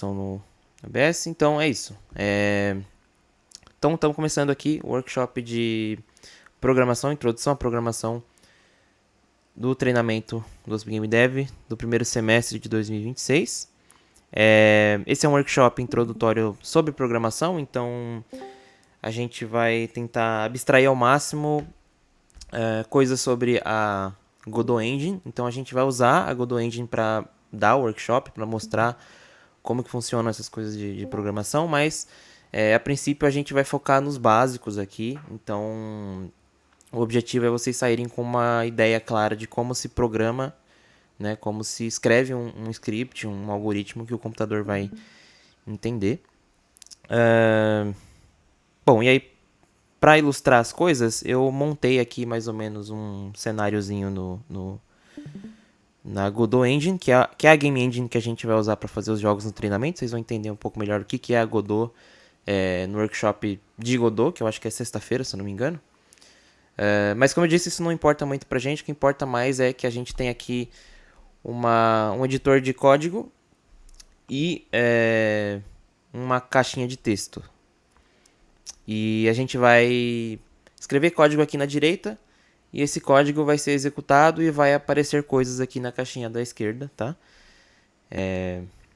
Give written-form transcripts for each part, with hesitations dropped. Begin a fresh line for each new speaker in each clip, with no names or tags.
programação no ABS. Então é isso. Então estamos começando aqui o workshop de programação, introdução à programação do treinamento do Game Dev do primeiro semestre de 2026. Esse é um workshop introdutório sobre programação, então a gente vai tentar abstrair ao máximo coisas sobre a Godot Engine. Então a gente vai usar a Godot Engine para dar o workshop, para mostrar como que funcionam essas coisas de programação, mas a princípio a gente vai focar nos básicos aqui. Então o objetivo é vocês saírem com uma ideia clara de como se programa, né, como se escreve um script, um algoritmo que o computador vai entender. Bom, e aí, para ilustrar as coisas, eu montei aqui mais ou menos um cenáriozinho na Godot Engine, que é a game engine que a gente vai usar para fazer os jogos no treinamento. Vocês vão entender um pouco melhor o que é a Godot no workshop de Godot, que eu acho que é sexta-feira, se eu não me engano. Mas como eu disse, isso não importa muito pra gente. O que importa mais é que a gente tem aqui um editor de código e uma caixinha de texto. E a gente vai escrever código aqui na direita, e esse código vai ser executado e vai aparecer coisas aqui na caixinha da esquerda, tá?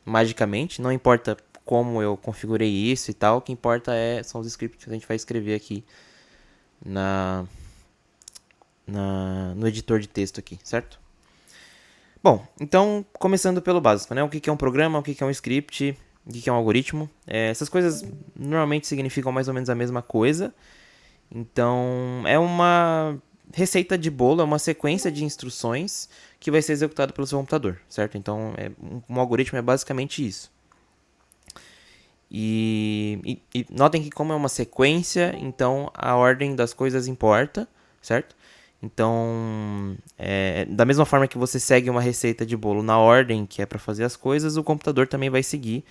Magicamente, não importa como eu configurei isso e tal, o que importa são os scripts que a gente vai escrever aqui no editor de texto aqui, certo? Bom, então, começando pelo básico, né? O que é um programa, o que é um script, o que é um algoritmo. Essas coisas normalmente significam mais ou menos a mesma coisa. Então, é uma receita de bolo, é uma sequência de instruções que vai ser executada pelo seu computador, certo? Então, um algoritmo é basicamente isso. E notem que como é uma sequência, então a ordem das coisas importa, certo? Então, da mesma forma que você segue uma receita de bolo na ordem que é para fazer as coisas, o computador também vai seguir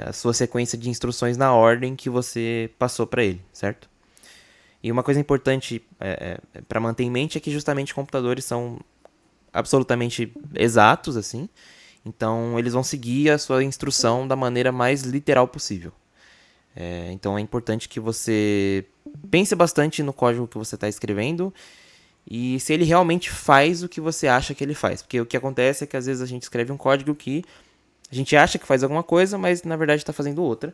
a sua sequência de instruções na ordem que você passou para ele, certo? E uma coisa importante para manter em mente é que justamente computadores são absolutamente exatos, assim. Então, eles vão seguir a sua instrução da maneira mais literal possível. Então, é importante que você pense bastante no código que você está escrevendo e se ele realmente faz o que você acha que ele faz. Porque o que acontece é que às vezes a gente escreve um código que a gente acha que faz alguma coisa, mas na verdade está fazendo outra.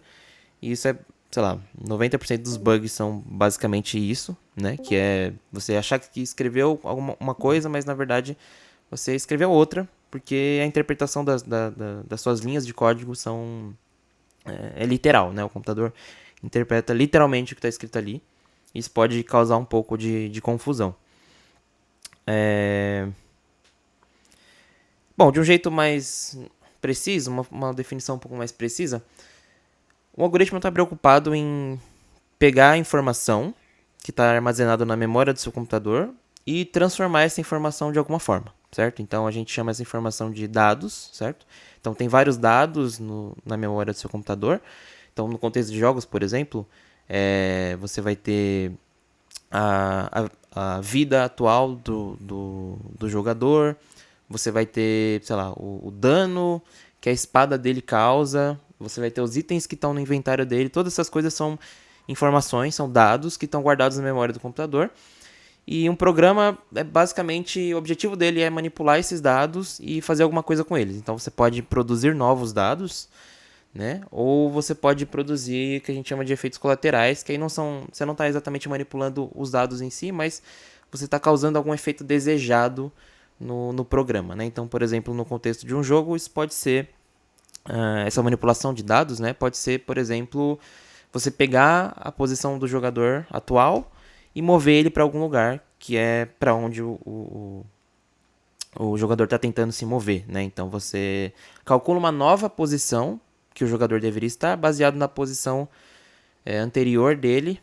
E isso sei lá, 90% dos bugs são basicamente isso, né? Que é você achar que escreveu uma coisa, mas na verdade você escreveu outra, porque a interpretação das suas linhas de código é literal, né? O computador interpreta literalmente o que está escrito ali. Isso pode causar um pouco de confusão. Bom, de um jeito mais preciso, uma definição um pouco mais precisa, o algoritmo está preocupado em pegar a informação que está armazenada na memória do seu computador e transformar essa informação de alguma forma, certo? Então a gente chama essa informação de dados, certo? Então tem vários dados na memória do seu computador. Então no contexto de jogos, por exemplo, você vai ter a vida atual do jogador, você vai ter, sei lá, o dano que a espada dele causa, você vai ter os itens que estão no inventário dele, todas essas coisas são informações, são dados que estão guardados na memória do computador. E um programa, basicamente, o objetivo dele é manipular esses dados e fazer alguma coisa com eles. Então você pode produzir novos dados, né? Ou você pode produzir o que a gente chama de efeitos colaterais, que aí você não está exatamente manipulando os dados em si, mas você está causando algum efeito desejado no programa, né? Então, por exemplo, no contexto de um jogo, isso pode ser essa manipulação de dados, né? Pode ser, por exemplo, você pegar a posição do jogador atual e mover ele para algum lugar que é para onde o jogador está tentando se mover, né? Então você calcula uma nova posição que o jogador deveria estar, baseado na posição anterior dele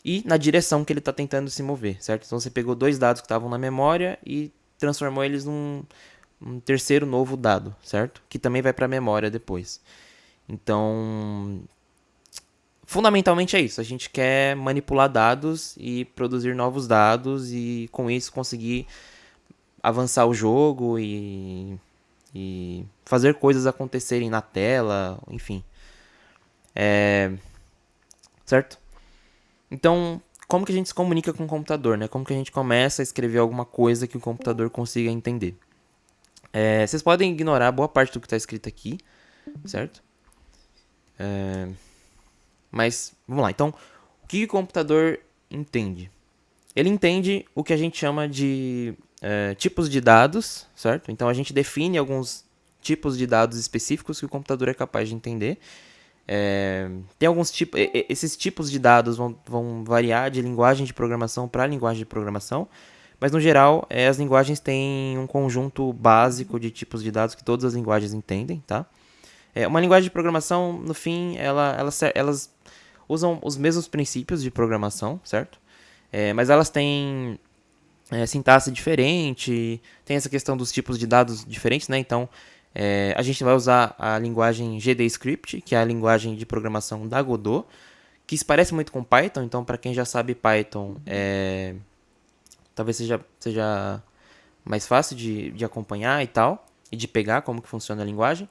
e na direção que ele está tentando se mover, certo? Então você pegou dois dados que estavam na memória e transformou eles num terceiro novo dado, certo? Que também vai para a memória depois. Então, fundamentalmente é isso. A gente quer manipular dados e produzir novos dados e com isso conseguir avançar o jogo e e fazer coisas acontecerem na tela, enfim. Certo? Então, como que a gente se comunica com o computador, né? Como que a gente começa a escrever alguma coisa que o computador consiga entender? Vocês podem ignorar boa parte do que está escrito aqui, certo? Mas, vamos lá. Então, o que o computador entende? Ele entende o que a gente chama de tipos de dados, certo? Então, a gente define alguns tipos de dados específicos que o computador é capaz de entender. Tem alguns tipos, esses tipos de dados vão variar de linguagem de programação para linguagem de programação, mas no geral as linguagens têm um conjunto básico de tipos de dados que todas as linguagens entendem, tá? Uma linguagem de programação, no fim, elas usam os mesmos princípios de programação, certo? Mas elas têm sintaxe diferente, tem essa questão dos tipos de dados diferentes, né? Então, a gente vai usar a linguagem GDScript, que é a linguagem de programação da Godot, que se parece muito com Python. Então, para quem já sabe Python, talvez seja mais fácil de acompanhar e tal, e de pegar como que funciona a linguagem.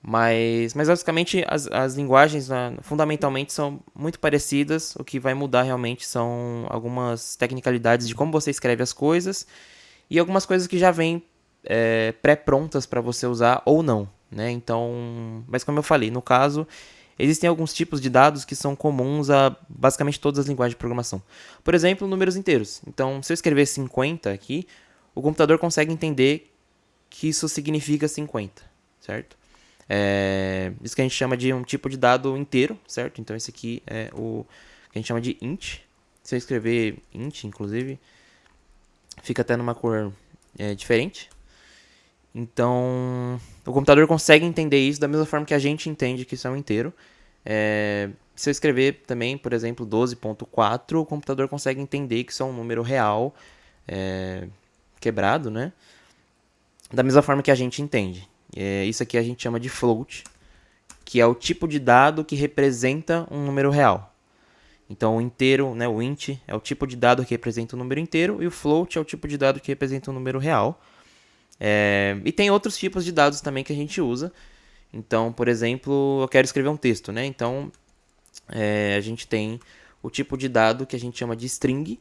Mas basicamente as linguagens fundamentalmente são muito parecidas. O que vai mudar realmente são algumas tecnicalidades de como você escreve as coisas e algumas coisas que já vêm pré-prontas para você usar ou não, né? Então, mas como eu falei, no caso, existem alguns tipos de dados que são comuns a basicamente todas as linguagens de programação. Por exemplo, números inteiros. Então, se eu escrever 50 aqui, o computador consegue entender que isso significa 50, certo? Isso que a gente chama de um tipo de dado inteiro, certo? Então esse aqui é o que a gente chama de int. Se eu escrever int, inclusive, fica até numa cor diferente. Então o computador consegue entender isso da mesma forma que a gente entende que isso é um inteiro. Se eu escrever também, por exemplo, 12.4, o computador consegue entender que isso é um número real, quebrado, né? Da mesma forma que a gente entende. Isso aqui a gente chama de float, que é o tipo de dado que representa um número real. Então, o inteiro, né, o int, é o tipo de dado que representa um número inteiro, e o float é o tipo de dado que representa um número real. E tem outros tipos de dados também que a gente usa. Então, por exemplo, eu quero escrever um texto, né? Então, a gente tem o tipo de dado que a gente chama de string,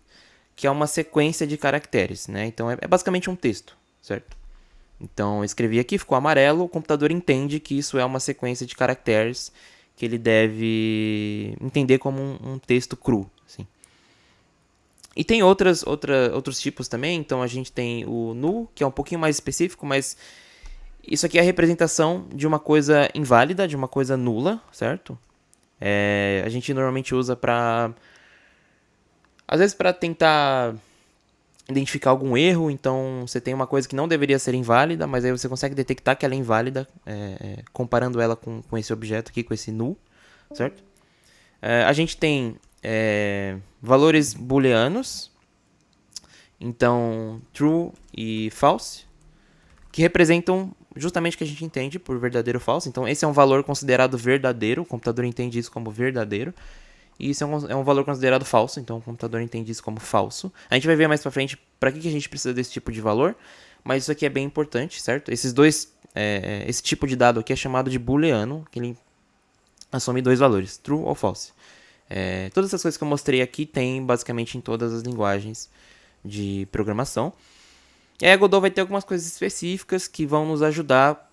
que é uma sequência de caracteres, né? Então, é basicamente um texto, certo? Então, eu escrevi aqui, ficou amarelo, o computador entende que isso é uma sequência de caracteres que ele deve entender como um texto cru. Assim. E tem outros tipos também, então a gente tem o null, que é um pouquinho mais específico, mas isso aqui é a representação de uma coisa inválida, de uma coisa nula, certo? A gente normalmente usa para... Às vezes para tentar identificar algum erro, então você tem uma coisa que não deveria ser inválida, mas aí você consegue detectar que ela é inválida, comparando ela com esse objeto aqui, com esse null, certo? A gente tem valores booleanos, então true e false, que representam justamente o que a gente entende por verdadeiro ou falso. Então esse é um valor considerado verdadeiro, o computador entende isso como verdadeiro. E isso é um valor considerado falso, então o computador entende isso como falso. A gente vai ver mais pra frente para que a gente precisa desse tipo de valor, mas isso aqui é bem importante, certo? Esse tipo de dado aqui é chamado de booleano, que ele assume dois valores, true ou false. Todas essas coisas que eu mostrei aqui tem basicamente em todas as linguagens de programação. E aí a Godot vai ter algumas coisas específicas que vão nos ajudar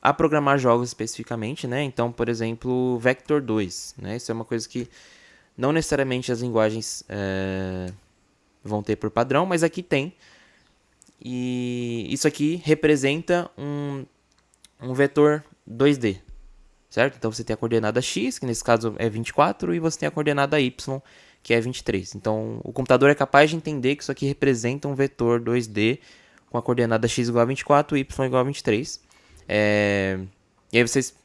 a programar jogos especificamente, né? Então, por exemplo, Vector 2, né? Isso é uma coisa que não necessariamente as linguagens vão ter por padrão, mas aqui tem. E isso aqui representa um vetor 2D, certo? Então você tem a coordenada x, que nesse caso é 24, e você tem a coordenada y, que é 23. Então o computador é capaz de entender que isso aqui representa um vetor 2D com a coordenada x igual a 24 e y igual a 23. E aí vocês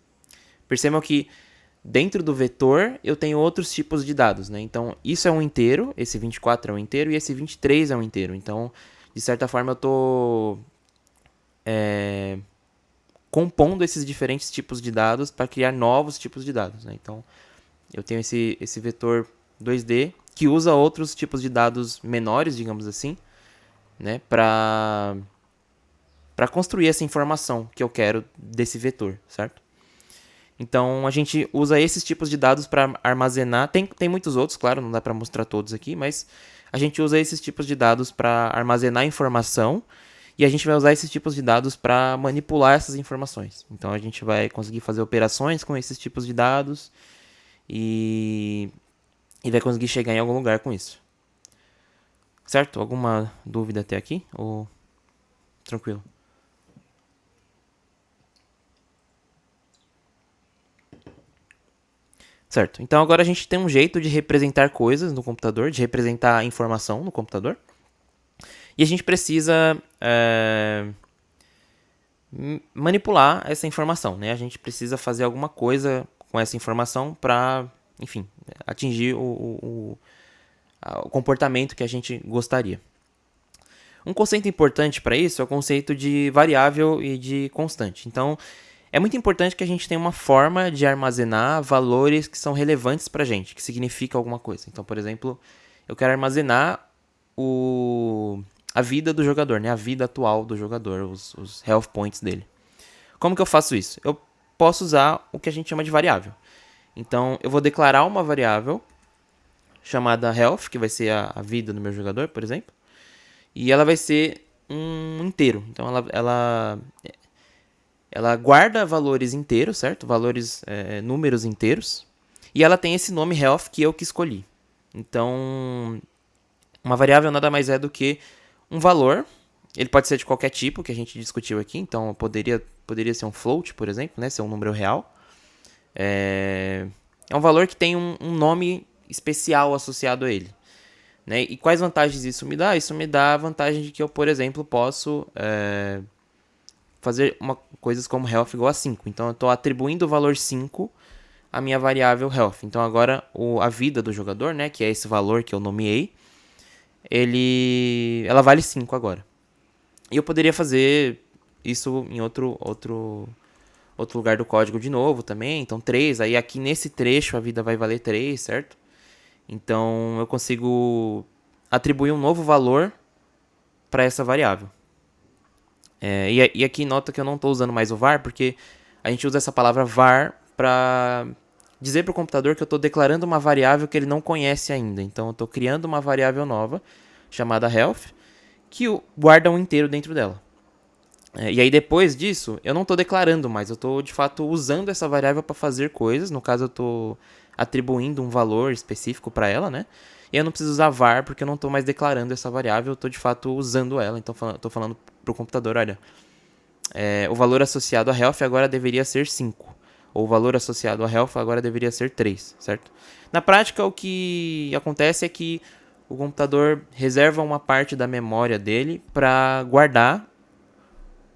percebam que dentro do vetor, eu tenho outros tipos de dados, né? Então, isso é um inteiro, esse 24 é um inteiro e esse 23 é um inteiro. Então, de certa forma, eu estou compondo esses diferentes tipos de dados para criar novos tipos de dados, né? Então, eu tenho esse vetor 2D que usa outros tipos de dados menores, digamos assim, né? Para para construir essa informação que eu quero desse vetor, certo? Então, a gente usa esses tipos de dados para armazenar. Tem muitos outros, claro, não dá para mostrar todos aqui, mas a gente usa esses tipos de dados para armazenar informação e a gente vai usar esses tipos de dados para manipular essas informações. Então, a gente vai conseguir fazer operações com esses tipos de dados e vai conseguir chegar em algum lugar com isso. Certo? Alguma dúvida até aqui? Ou tranquilo? Certo. Então agora a gente tem um jeito de representar coisas no computador, de representar informação no computador. E a gente precisa manipular essa informação, né? A gente precisa fazer alguma coisa com essa informação para, enfim, atingir o comportamento que a gente gostaria. Um conceito importante para isso é o conceito de variável e de constante. Então, é muito importante que a gente tenha uma forma de armazenar valores que são relevantes para a gente, que significa alguma coisa. Então, por exemplo, eu quero armazenar a vida do jogador, né? A vida atual do jogador, os health points dele. Como que eu faço isso? Eu posso usar o que a gente chama de variável. Então, eu vou declarar uma variável chamada health, que vai ser a vida do meu jogador, por exemplo. E ela vai ser um inteiro. Então, ela guarda valores inteiros, certo? Valores, números inteiros. E ela tem esse nome health que eu que escolhi. Então, uma variável nada mais é do que um valor. Ele pode ser de qualquer tipo que a gente discutiu aqui. Então, poderia ser um float, por exemplo, né? Ser um número real. É um valor que tem um nome especial associado a ele. Né? E quais vantagens isso me dá? Isso me dá a vantagem de que eu, por exemplo, posso fazer coisas como health igual a 5. Então, eu estou atribuindo o valor 5 à minha variável health. Então, agora, a vida do jogador, né, que é esse valor que eu nomeei, ela vale 5 agora. E eu poderia fazer isso em outro lugar do código de novo também. Então, 3. Aí, aqui nesse trecho, a vida vai valer 3, certo? Então, eu consigo atribuir um novo valor para essa variável. E aqui nota que eu não estou usando mais o var, porque a gente usa essa palavra var para dizer para o computador que eu estou declarando uma variável que ele não conhece ainda. Então, eu estou criando uma variável nova, chamada health, que guarda um inteiro dentro dela. E aí, depois disso, eu não estou declarando mais, eu estou, de fato, usando essa variável para fazer coisas. No caso, eu estou atribuindo um valor específico para ela, né? E eu não preciso usar var, porque eu não estou mais declarando essa variável, eu estou, de fato, usando ela. Então, estou falando para o computador, olha, o valor associado a health agora deveria ser 5. Ou o valor associado a health agora deveria ser 3, certo? Na prática, o que acontece é que o computador reserva uma parte da memória dele para guardar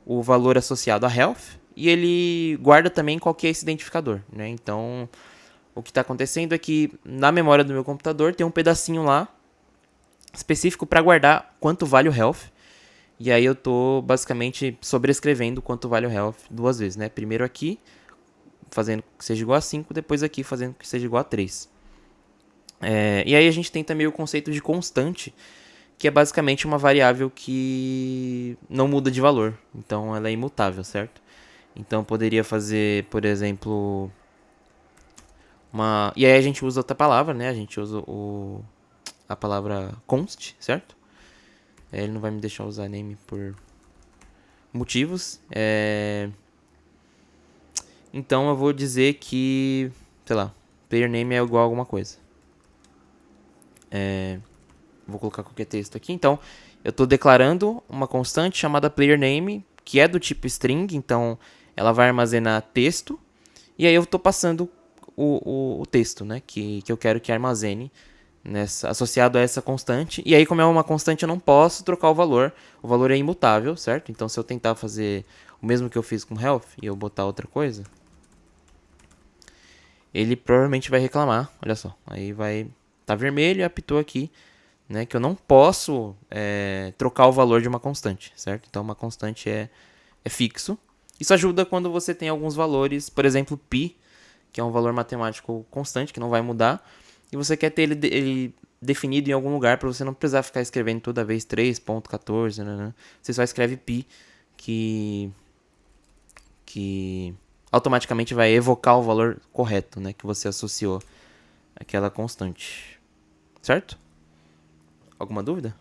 o valor associado a health e ele guarda também qual que é esse identificador, né? Então, o que está acontecendo é que na memória do meu computador tem um pedacinho lá específico para guardar quanto vale o health. E aí eu tô basicamente sobrescrevendo quanto vale o health duas vezes, né? Primeiro aqui, fazendo que seja igual a 5, depois aqui fazendo que seja igual a 3. E aí a gente tem também o conceito de constante, que é basicamente uma variável que não muda de valor. Então ela é imutável, certo? Então eu poderia fazer, por exemplo, e aí a gente usa outra palavra, né? A gente usa a palavra const, certo? Ele não vai me deixar usar name por motivos. Então eu vou dizer que, sei lá, player name é igual a alguma coisa. Vou colocar qualquer texto aqui. Então, eu estou declarando uma constante chamada player name, que é do tipo string, então ela vai armazenar texto. E aí eu estou passando o texto, né, que eu quero que armazene associado a essa constante. E aí, como é uma constante, eu não posso trocar o valor. O valor é imutável, certo? Então, se eu tentar fazer o mesmo que eu fiz com health e eu botar outra coisa, ele provavelmente vai reclamar. Olha só, aí vai tá vermelho e apitou aqui, né, que eu não posso trocar o valor de uma constante, certo? Então, uma constante é fixo. Isso ajuda quando você tem alguns valores, por exemplo, π, que é um valor matemático constante, que não vai mudar, e você quer ter ele definido em algum lugar para você não precisar ficar escrevendo toda vez 3.14, né? Você só escreve π, que automaticamente vai evocar o valor correto, né, que você associou àquela constante. Certo? Alguma dúvida?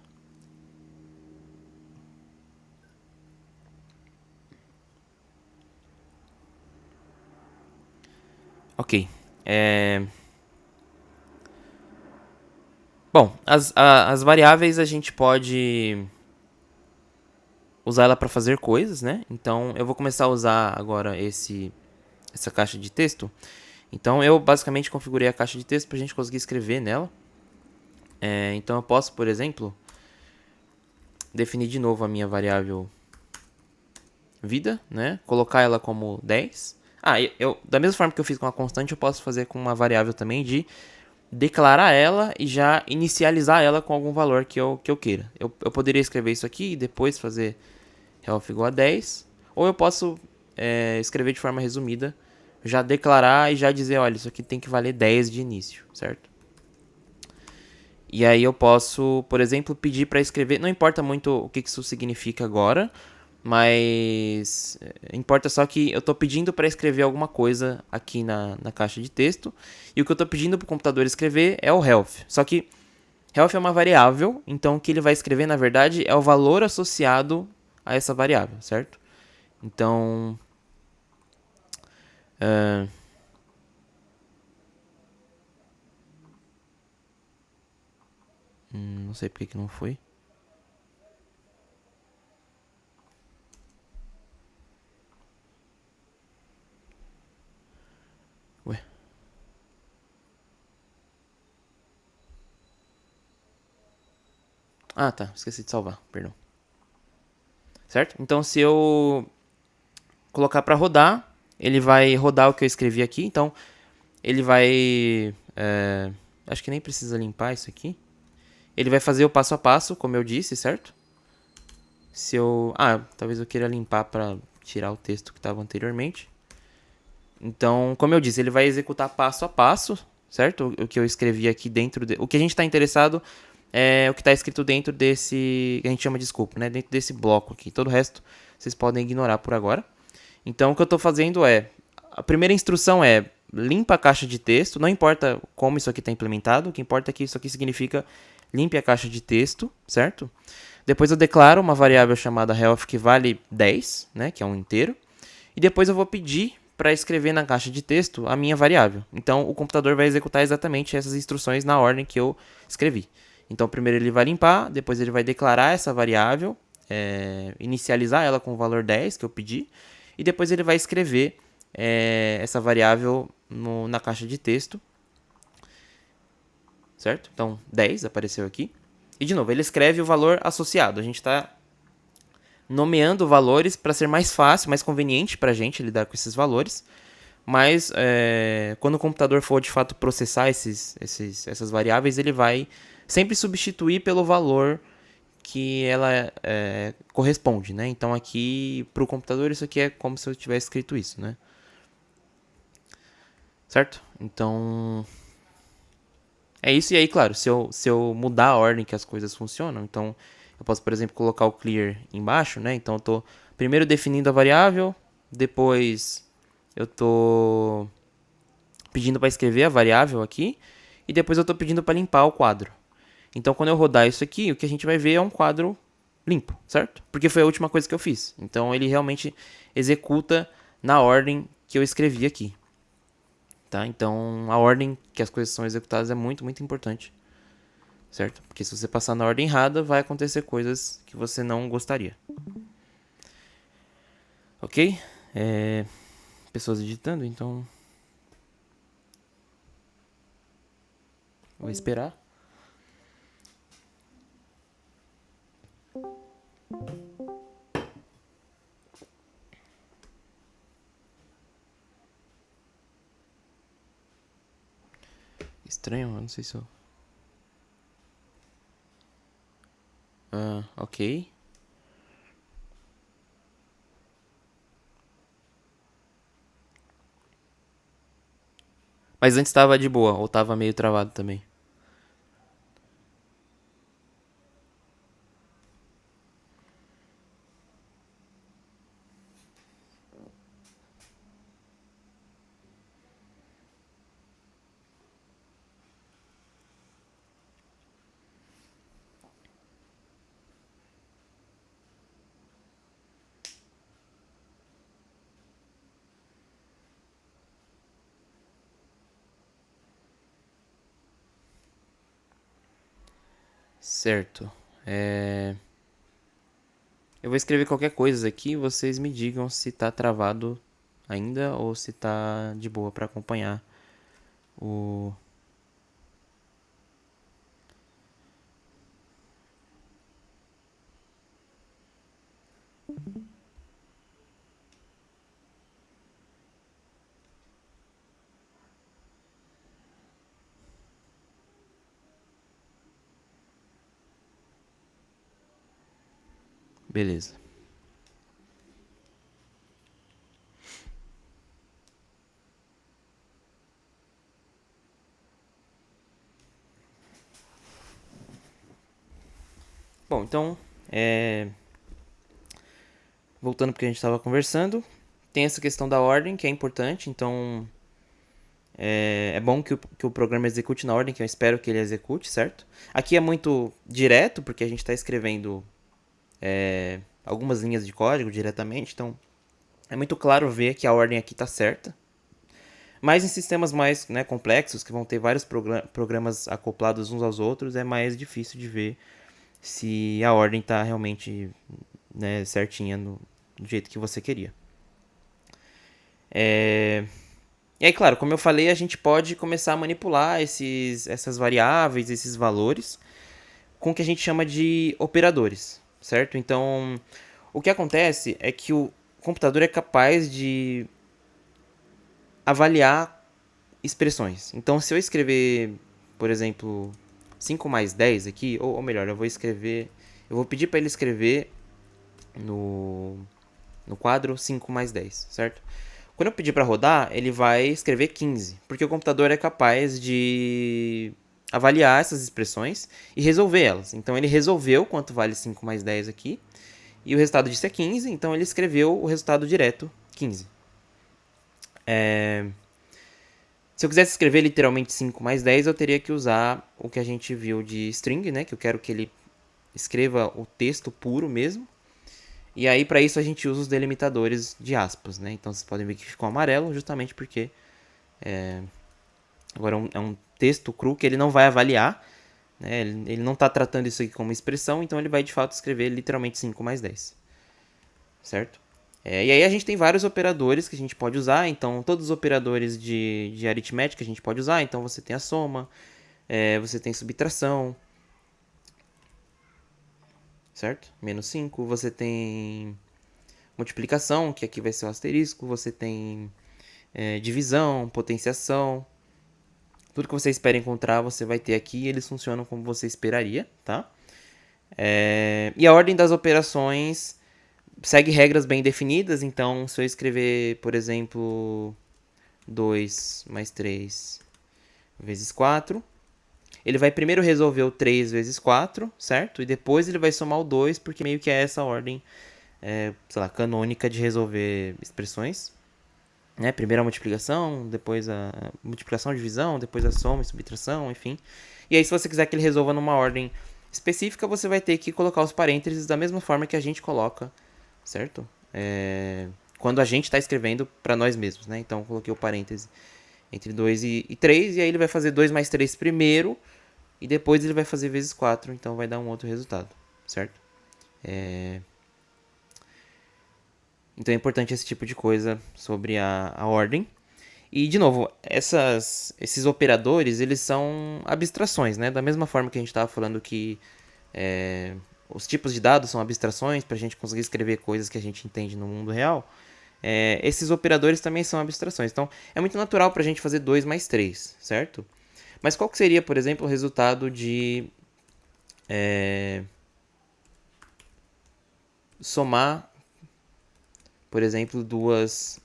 Ok. Bom, as variáveis a gente pode usar ela para fazer coisas, né? Então eu vou começar a usar agora essa caixa de texto. Então eu basicamente configurei a caixa de texto para a gente conseguir escrever nela. Então eu posso, por exemplo, definir de novo a minha variável vida, né? Colocar ela como 10. Da mesma forma que eu fiz com a constante, eu posso fazer com uma variável também de declarar ela e já inicializar ela com algum valor que eu queira. Eu poderia escrever isso aqui e depois fazer health igual a 10. Ou eu posso escrever de forma resumida, já declarar e já dizer, olha, isso aqui tem que valer 10 de início, certo? E aí eu posso, por exemplo, pedir para escrever, não importa muito o que isso significa agora, mas importa só que eu estou pedindo para escrever alguma coisa aqui na caixa de texto, e o que eu estou pedindo para o computador escrever é o health. Só que health é uma variável, então o que ele vai escrever, na verdade, é o valor associado a essa variável, certo? Então, não sei porque que não foi. Ué. Ah, tá. Esqueci de salvar. Perdão. Certo? Então, se eu colocar para rodar, ele vai rodar o que eu escrevi aqui. Então, ele vai... acho que nem precisa limpar isso aqui. Ele vai fazer o passo a passo, como eu disse, certo? Se eu... talvez eu queira limpar para tirar o texto que estava anteriormente. Então, como eu disse, ele vai executar passo a passo, certo? O que eu escrevi aqui dentro... O que a gente está interessado é o que está escrito dentro desse... que a gente chama de scope, né? Dentro desse bloco aqui. Todo o resto vocês podem ignorar por agora. Então, o que eu estou fazendo é... A primeira instrução é limpa a caixa de texto. Não importa como isso aqui está implementado. O que importa é que isso aqui significa limpe a caixa de texto, certo? Depois eu declaro uma variável chamada health que vale 10, né? Que é um inteiro. E depois eu vou pedir para escrever na caixa de texto a minha variável. Então, o computador vai executar exatamente essas instruções na ordem que eu escrevi. Então, primeiro ele vai limpar, depois ele vai declarar essa variável, inicializar ela com o valor 10 que eu pedi, e depois ele vai escrever essa variável na caixa de texto, certo? Então, 10 apareceu aqui. E, de novo, ele escreve o valor associado. A gente está nomeando valores para ser mais fácil, mais conveniente para a gente lidar com esses valores. Mas quando o computador for de fato processar essas variáveis, ele vai sempre substituir pelo valor que ela corresponde, né? Então aqui para o computador isso aqui é como se eu tivesse escrito isso, né? Certo? Então é isso. E aí, claro, se eu mudar a ordem que as coisas funcionam, então eu posso, por exemplo, colocar o clear embaixo, né? Então eu estou primeiro definindo a variável, depois eu estou pedindo para escrever a variável aqui, e depois eu estou pedindo para limpar o quadro. Então, quando eu rodar isso aqui, o que a gente vai ver é um quadro limpo, certo? Porque foi a última coisa que eu fiz. Então, ele realmente executa na ordem que eu escrevi aqui. Tá? Então, a ordem que as coisas são executadas é muito, muito importante, certo? Porque se você passar na ordem errada, vai acontecer coisas que você não gostaria. Ok? Pessoas digitando, então... Vou esperar. Estranho, eu não sei se eu... ok. Mas antes estava de boa, ou estava meio travado também. Certo. Eu vou escrever qualquer coisa aqui, vocês me digam se tá travado ainda ou se tá de boa para acompanhar o. Beleza. Bom, então, voltando porque a gente estava conversando, tem essa questão da ordem que é importante, então é bom que o programa execute na ordem que eu espero que ele execute, certo? Aqui é muito direto, porque a gente está escrevendo algumas linhas de código diretamente, então é muito claro ver que a ordem aqui está certa. Mas em sistemas mais, né, complexos, que vão ter vários programas acoplados uns aos outros, é mais difícil de ver se a ordem está realmente, né, certinha do jeito que você queria. E aí, claro, como eu falei, a gente pode começar a manipular essas variáveis, esses valores, com o que a gente chama de operadores, certo? Então, o que acontece é que o computador é capaz de avaliar expressões. Então, se eu escrever, por exemplo, 5 mais 10 aqui, ou melhor, eu vou pedir para ele escrever no, no quadro 5 mais 10, certo? Quando eu pedir para rodar, ele vai escrever 15, porque o computador é capaz de avaliar essas expressões e resolver elas. Então ele resolveu quanto vale 5 mais 10 aqui, e o resultado disso é 15, então ele escreveu o resultado direto, 15. Se eu quisesse escrever literalmente 5 mais 10, eu teria que usar o que a gente viu de string, né? Que eu quero que ele escreva o texto puro mesmo. E aí, para isso, a gente usa os delimitadores de aspas, né? Então, vocês podem ver que ficou amarelo justamente porque agora é um texto cru que ele não vai avaliar, né? Ele não está tratando isso aqui como expressão, então ele vai, de fato, escrever literalmente 5 mais 10, certo? E aí a gente tem vários operadores que a gente pode usar, então todos os operadores de aritmética a gente pode usar, então você tem a soma, você tem subtração, certo? Menos 5, você tem multiplicação, que aqui vai ser o asterisco, você tem divisão, potenciação, tudo que você espera encontrar você vai ter aqui e eles funcionam como você esperaria, tá? E a ordem das operações segue regras bem definidas, então se eu escrever, por exemplo, 2 mais 3 vezes 4, ele vai primeiro resolver o 3 vezes 4, certo? E depois ele vai somar o 2, porque meio que é essa ordem, sei lá, canônica de resolver expressões. Né? Primeiro a multiplicação, depois a multiplicação, divisão, depois a soma e subtração, enfim. E aí se você quiser que ele resolva numa ordem específica, você vai ter que colocar os parênteses da mesma forma que a gente coloca, certo? Quando a gente está escrevendo para nós mesmos, né? Então eu coloquei o parêntese entre 2 e 3, e aí ele vai fazer 2 mais 3 primeiro, e depois ele vai fazer vezes 4, então vai dar um outro resultado, certo? Então é importante esse tipo de coisa sobre a ordem. E, de novo, esses operadores, eles são abstrações, né? Da mesma forma que a gente estava falando que os tipos de dados são abstrações para a gente conseguir escrever coisas que a gente entende no mundo real, esses operadores também são abstrações. Então, é muito natural para a gente fazer 2 mais 3, certo? Mas qual que seria, por exemplo, o resultado de somar, por exemplo, duas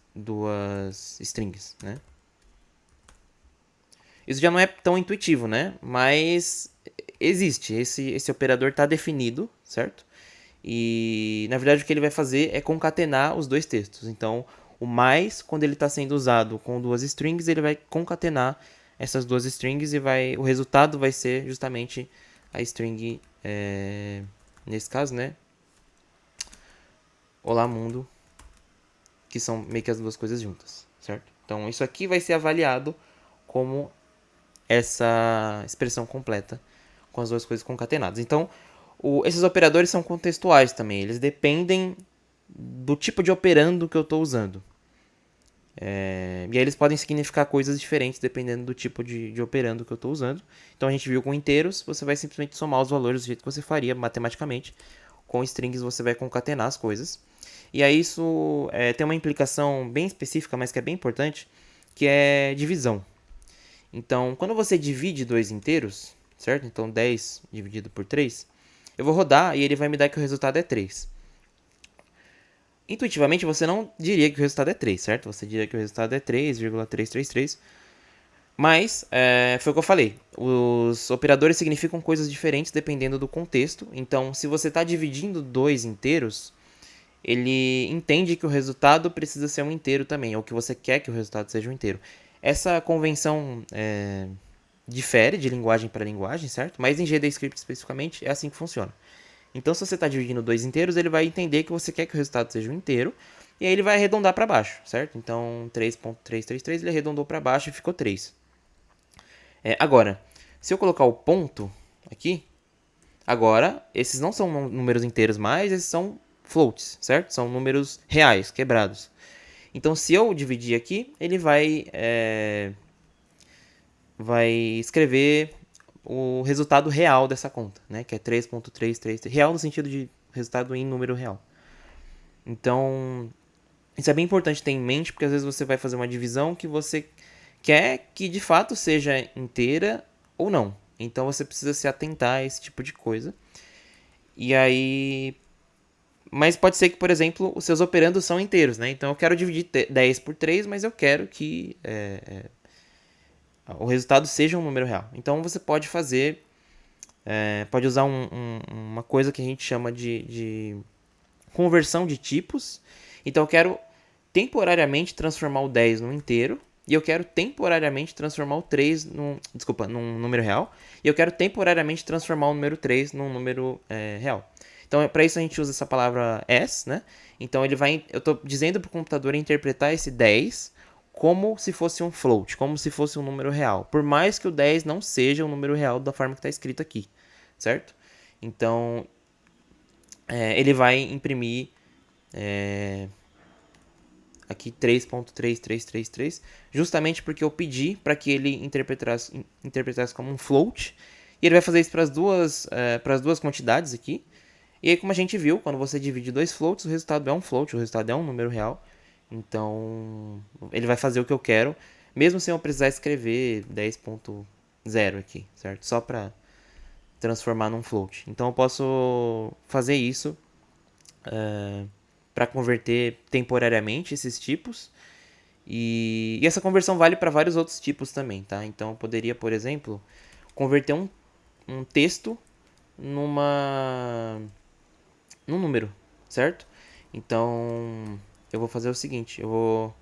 strings, né? Isso já não é tão intuitivo, né? Mas existe, esse operador está definido, certo? E na verdade o que ele vai fazer é concatenar os dois textos. Então, o mais, quando ele está sendo usado com duas strings, ele vai concatenar essas duas strings e o resultado vai ser justamente a string, nesse caso, né? Olá mundo, que são meio que as duas coisas juntas, certo? Então, isso aqui vai ser avaliado como essa expressão completa com as duas coisas concatenadas. Então, esses operadores são contextuais também, eles dependem do tipo de operando que eu estou usando. E aí eles podem significar coisas diferentes dependendo do tipo de operando que eu estou usando. Então a gente viu com inteiros, você vai simplesmente somar os valores do jeito que você faria matematicamente. Com strings você vai concatenar as coisas. E aí isso tem uma implicação bem específica, mas que é bem importante, que é divisão. Então, quando você divide dois inteiros, certo? Então 10 dividido por 3, eu vou rodar e ele vai me dar que o resultado é 3. Intuitivamente você não diria que o resultado é 3, certo? Você diria que o resultado é 3,333. Mas, foi o que eu falei, os operadores significam coisas diferentes dependendo do contexto. Então, se você está dividindo dois inteiros, ele entende que o resultado precisa ser um inteiro também, ou que você quer que o resultado seja um inteiro. Essa convenção difere de linguagem para linguagem, certo? Mas em GDScript especificamente é assim que funciona. Então, se você está dividindo dois inteiros, ele vai entender que você quer que o resultado seja um inteiro, e aí ele vai arredondar para baixo, certo? Então, 3.333 ele arredondou para baixo e ficou 3. Agora, se eu colocar o ponto aqui, agora, esses não são números inteiros mais, esses são floats, certo? São números reais, quebrados. Então, se eu dividir aqui, ele vai escrever o resultado real dessa conta, né? Que é 3.333. Real no sentido de resultado em número real. Então, isso é bem importante ter em mente, porque às vezes você vai fazer uma divisão que você quer que de fato seja inteira ou não. Então você precisa se atentar a esse tipo de coisa. E aí. Mas pode ser que, por exemplo, os seus operandos são inteiros, né? Então eu quero dividir 10 por 3, mas eu quero que o resultado seja um número real. Então você pode fazer. Pode usar uma coisa que a gente chama de conversão de tipos. Então eu quero temporariamente transformar o 10 num inteiro. E eu quero temporariamente transformar o 3 num número real. E eu quero temporariamente transformar o número 3 num número real. Então, para isso a gente usa essa palavra as, né? Então, eu estou dizendo para o computador interpretar esse 10 como se fosse um float, como se fosse um número real. Por mais que o 10 não seja um número real da forma que está escrito aqui, certo? Então, ele vai imprimir aqui 3.3333, justamente porque eu pedi para que ele interpretasse como um float, e ele vai fazer isso para as duas quantidades aqui. E aí, como a gente viu, quando você divide dois floats, o resultado é um float, o resultado é um número real. Então, ele vai fazer o que eu quero, mesmo sem eu precisar escrever 10.0 aqui, certo? Só para transformar num float. Então, eu posso fazer isso para converter temporariamente esses tipos. E essa conversão vale para vários outros tipos também, tá? Então, eu poderia, por exemplo, converter um texto num número, certo? Então, eu vou fazer o seguinte, eu vou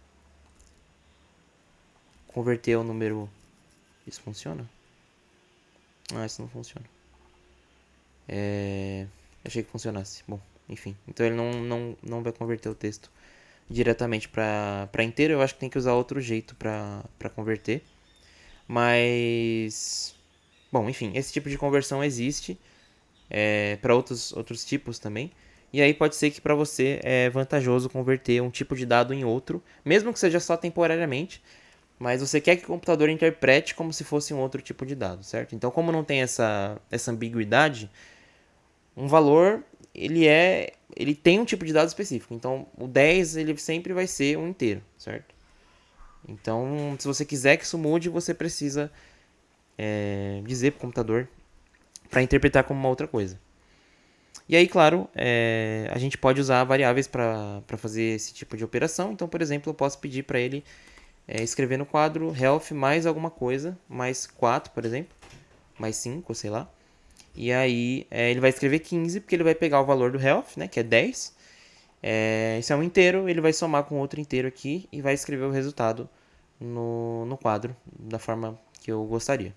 converter o número... Isso funciona? Ah, isso não funciona. Achei que funcionasse. Bom, enfim. Então ele não vai converter o texto diretamente para inteiro. Eu acho que tem que usar outro jeito para converter. Mas... Bom, enfim, esse tipo de conversão existe para outros tipos também. E aí pode ser que para você é vantajoso converter um tipo de dado em outro, mesmo que seja só temporariamente, mas você quer que o computador interprete como se fosse um outro tipo de dado, certo? Então, como não tem essa ambiguidade, um valor ele tem um tipo de dado específico. Então, o 10 ele sempre vai ser um inteiro, certo? Então, se você quiser que isso mude, você precisa dizer para o computador para interpretar como uma outra coisa. E aí, claro, a gente pode usar variáveis para fazer esse tipo de operação. Então, por exemplo, eu posso pedir para ele escrever no quadro health mais alguma coisa, mais 4, por exemplo, mais 5, sei lá. E aí ele vai escrever 15, porque ele vai pegar o valor do health, né, que é 10. Isso é um inteiro, ele vai somar com outro inteiro aqui e vai escrever o resultado no quadro da forma que eu gostaria.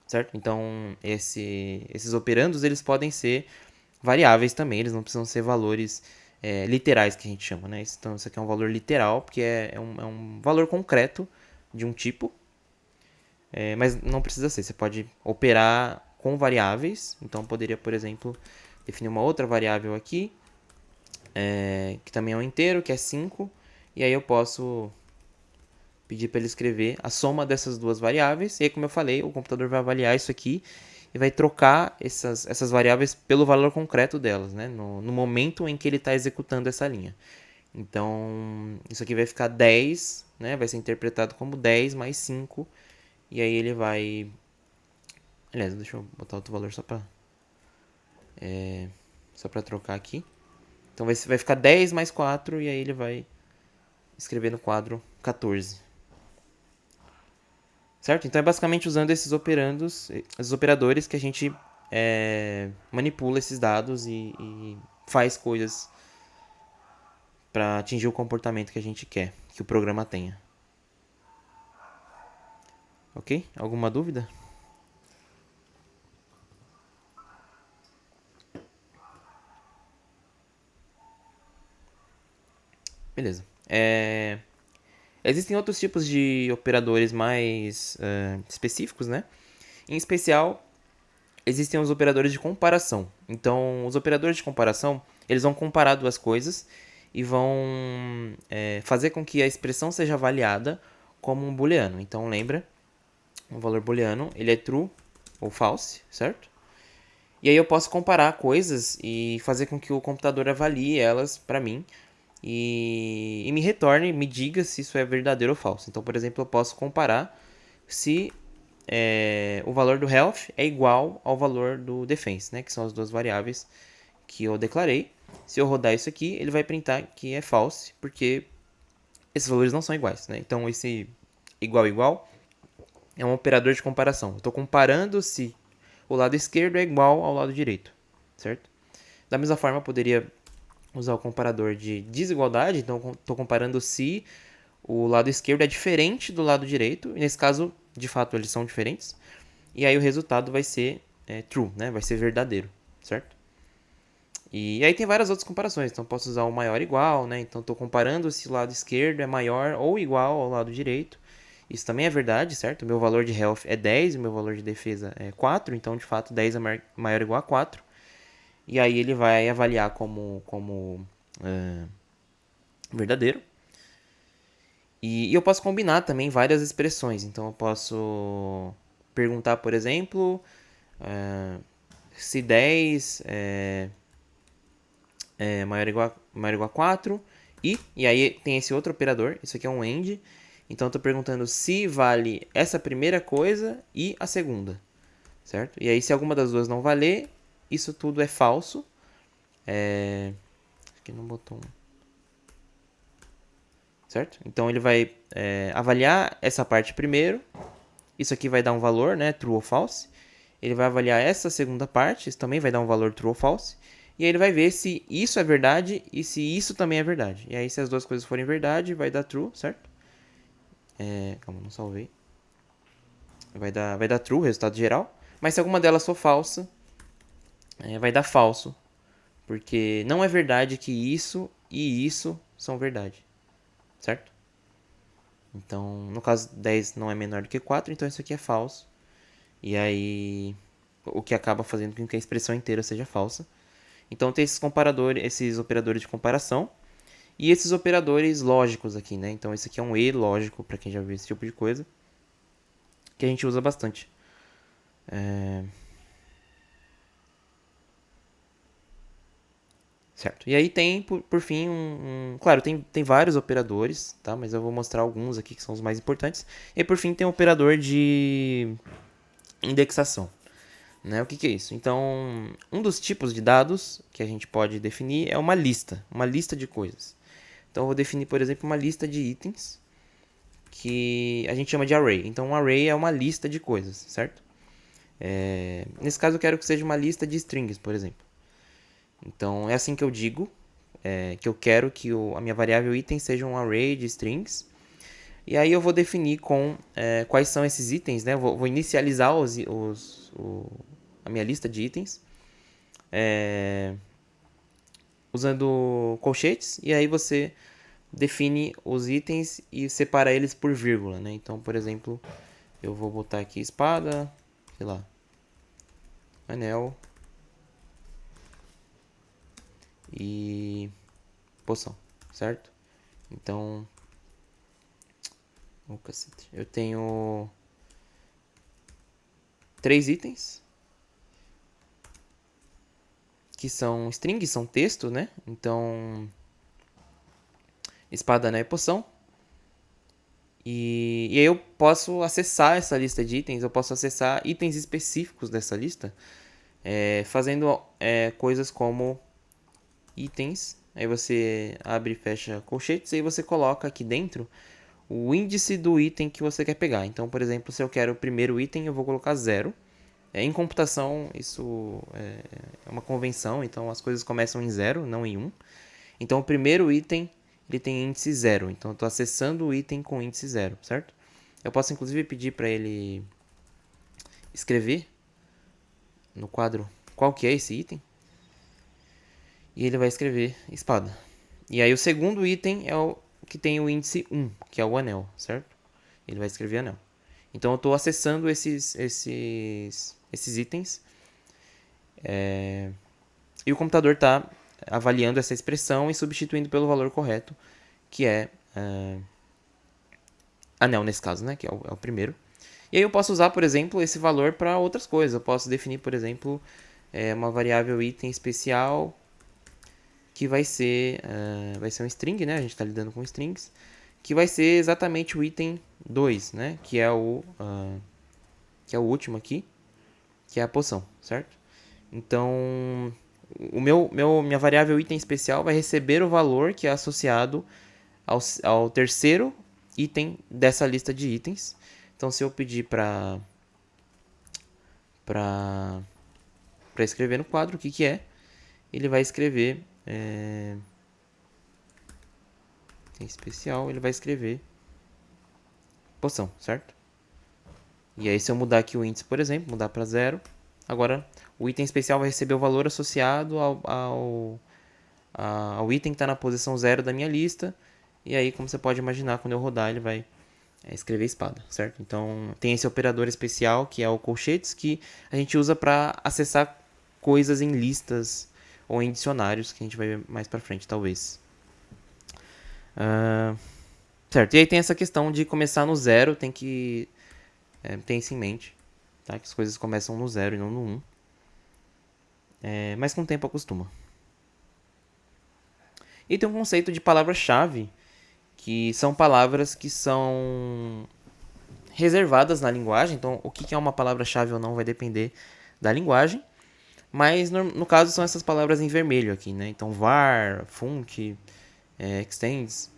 Certo? Então, esses operandos, eles podem ser variáveis também, eles não precisam ser valores literais, que a gente chama, né? Então, isso aqui é um valor literal, porque é um valor concreto de um tipo, mas não precisa ser. Você pode operar com variáveis. Então, eu poderia, por exemplo, definir uma outra variável aqui, que também é um inteiro, que é 5. E aí eu posso pedir para ele escrever a soma dessas duas variáveis. E aí, como eu falei, o computador vai avaliar isso aqui e vai trocar essas variáveis pelo valor concreto delas, né? No momento em que ele está executando essa linha. Então, isso aqui vai ficar 10, né? Vai ser interpretado como 10 mais 5. E aí ele vai... Aliás, deixa eu botar outro valor só para trocar aqui. Então vai ficar 10 mais 4 e aí ele vai escrever no quadro 14. Certo? Então é basicamente usando esses operandos, esses operadores que a gente manipula esses dados e faz coisas para atingir o comportamento que a gente quer que o programa tenha. Ok? Alguma dúvida? Beleza. Existem outros tipos de operadores mais específicos, né? Em especial, existem os operadores de comparação. Então, os operadores de comparação, eles vão comparar duas coisas e vão fazer com que a expressão seja avaliada como um booleano. Então, lembra, um valor booleano, ele é true ou false, certo? E aí eu posso comparar coisas e fazer com que o computador avalie elas para mim e me retorne, me diga se isso é verdadeiro ou falso. Então, por exemplo, eu posso comparar se o valor do health é igual ao valor do defense, né? Que são as duas variáveis que eu declarei. Se eu rodar isso aqui, ele vai printar que é false, porque esses valores não são iguais, né? Então, esse igual é um operador de comparação. Eu estou comparando se o lado esquerdo é igual ao lado direito, certo? Da mesma forma, eu poderia usar o comparador de desigualdade. Então, estou comparando se o lado esquerdo é diferente do lado direito. E nesse caso, de fato, eles são diferentes. E aí o resultado vai ser true, né? Vai ser verdadeiro, certo? E aí tem várias outras comparações. Então, posso usar o maior igual, né? Então, estou comparando se o lado esquerdo é maior ou igual ao lado direito. Isso também é verdade, certo? O meu valor de health é 10, o meu valor de defesa é 4. Então, de fato, 10 é maior ou igual a 4. E aí ele vai avaliar como verdadeiro. E eu posso combinar também várias expressões. Então eu posso perguntar, por exemplo, se 10 é maior ou igual a 4. E aí tem esse outro operador, isso aqui é um AND. Então eu estou perguntando se vale essa primeira coisa e a segunda, certo? E aí se alguma das duas não valer, isso tudo é falso. Aqui não botou um. Certo? Então ele vai avaliar essa parte primeiro. Isso aqui vai dar um valor, né? True ou false. Ele vai avaliar essa segunda parte. Isso também vai dar um valor true ou false. E aí ele vai ver se isso é verdade e se isso também é verdade. E aí se as duas coisas forem verdade, vai dar true, certo? Calma, não salvei. Vai dar true, o resultado geral. Mas se alguma delas for falsa, vai dar falso. Porque não é verdade que isso e isso são verdade. Certo? Então, no caso, 10 não é menor do que 4, então isso aqui é falso. E aí, o que acaba fazendo com que a expressão inteira seja falsa. Então, tem esses comparadores, esses operadores de comparação e esses operadores lógicos aqui, né? Então, esse aqui é um E lógico, para quem já viu esse tipo de coisa, que a gente usa bastante. Certo. E aí tem, por fim, claro, tem vários operadores, tá? Mas eu vou mostrar alguns aqui que são os mais importantes. E por fim tem o operador de indexação. Né? O que é isso? Então, um dos tipos de dados que a gente pode definir é uma lista de coisas. Então, eu vou definir, por exemplo, uma lista de itens que a gente chama de array. Então, um array é uma lista de coisas, certo? Nesse caso, eu quero que seja uma lista de strings, por exemplo. Então, é assim que eu digo, que eu quero que a minha variável item seja um array de strings. E aí eu vou definir quais são esses itens, né? Vou inicializar a minha lista de itens usando colchetes. E aí você define os itens e separa eles por vírgula, né? Então, por exemplo, eu vou botar aqui espada, sei lá, anel e poção, certo? Então, oh, cacete. Eu tenho 3 itens que são string, são texto, né? Então, espada, anel e poção. E aí eu posso acessar essa lista de itens, eu posso acessar itens específicos dessa lista, fazendo coisas como itens. Aí você abre e fecha colchetes, e aí você coloca aqui dentro o índice do item que você quer pegar. Então, por exemplo, se eu quero o primeiro item, eu vou colocar 0. Em computação, isso é uma convenção, então as coisas começam em 0, não em 1. Então, o primeiro item ele tem índice 0, então eu estou acessando o item com índice 0, certo? Eu posso, inclusive, pedir para ele escrever no quadro qual que é esse item, e ele vai escrever espada. E aí o segundo item é o que tem o índice 1, que é o anel, certo? Ele vai escrever anel. Então eu estou acessando esses itens, e o computador está avaliando essa expressão e substituindo pelo valor correto, que é anel nesse caso, né? Que é o primeiro. E aí eu posso usar, por exemplo, esse valor para outras coisas. Eu posso definir, por exemplo, uma variável item especial que vai ser um string, né? A gente está lidando com strings, que vai ser exatamente o item 2, né? Que é o último aqui, que é a poção, certo? Então, minha variável item especial vai receber o valor que é associado ao terceiro item dessa lista de itens. Então, se eu pedir para escrever no quadro o que é, ele vai escrever item especial, ele vai escrever poção, certo? E aí, se eu mudar aqui o índice, por exemplo, mudar para 0, agora o item especial vai receber o valor associado ao item que está na posição 0 da minha lista. E aí, como você pode imaginar, quando eu rodar, ele vai escrever espada, certo? Então, tem esse operador especial, que é o colchetes, que a gente usa para acessar coisas em listas ou em dicionários, que a gente vai ver mais para frente, talvez. Certo, e aí tem essa questão de começar no 0, tem que ter isso em mente, tá? Que as coisas começam no 0 e não no 1. Mas com o tempo acostuma. E tem um conceito de palavra-chave, que são palavras que são reservadas na linguagem. Então, o que é uma palavra-chave ou não vai depender da linguagem. Mas, no caso, são essas palavras em vermelho aqui, né? Então, var, func, extends,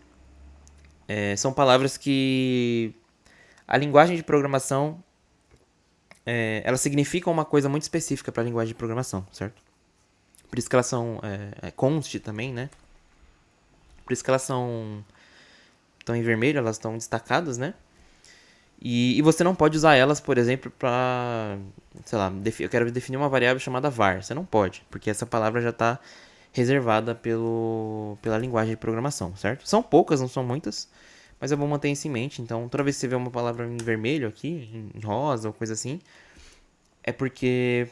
são palavras que a linguagem de programação, elas significam uma coisa muito específica para a linguagem de programação, certo? Por isso que elas são const também, né? Por isso que elas estão em vermelho, elas estão destacadas, né? E você não pode usar elas, por exemplo, para, sei lá, eu quero definir uma variável chamada var. Você não pode, porque essa palavra já está reservada pela linguagem de programação, certo? São poucas, não são muitas, mas é bom manter isso em mente. Então, toda vez que você vê uma palavra em vermelho aqui, em rosa ou coisa assim, é porque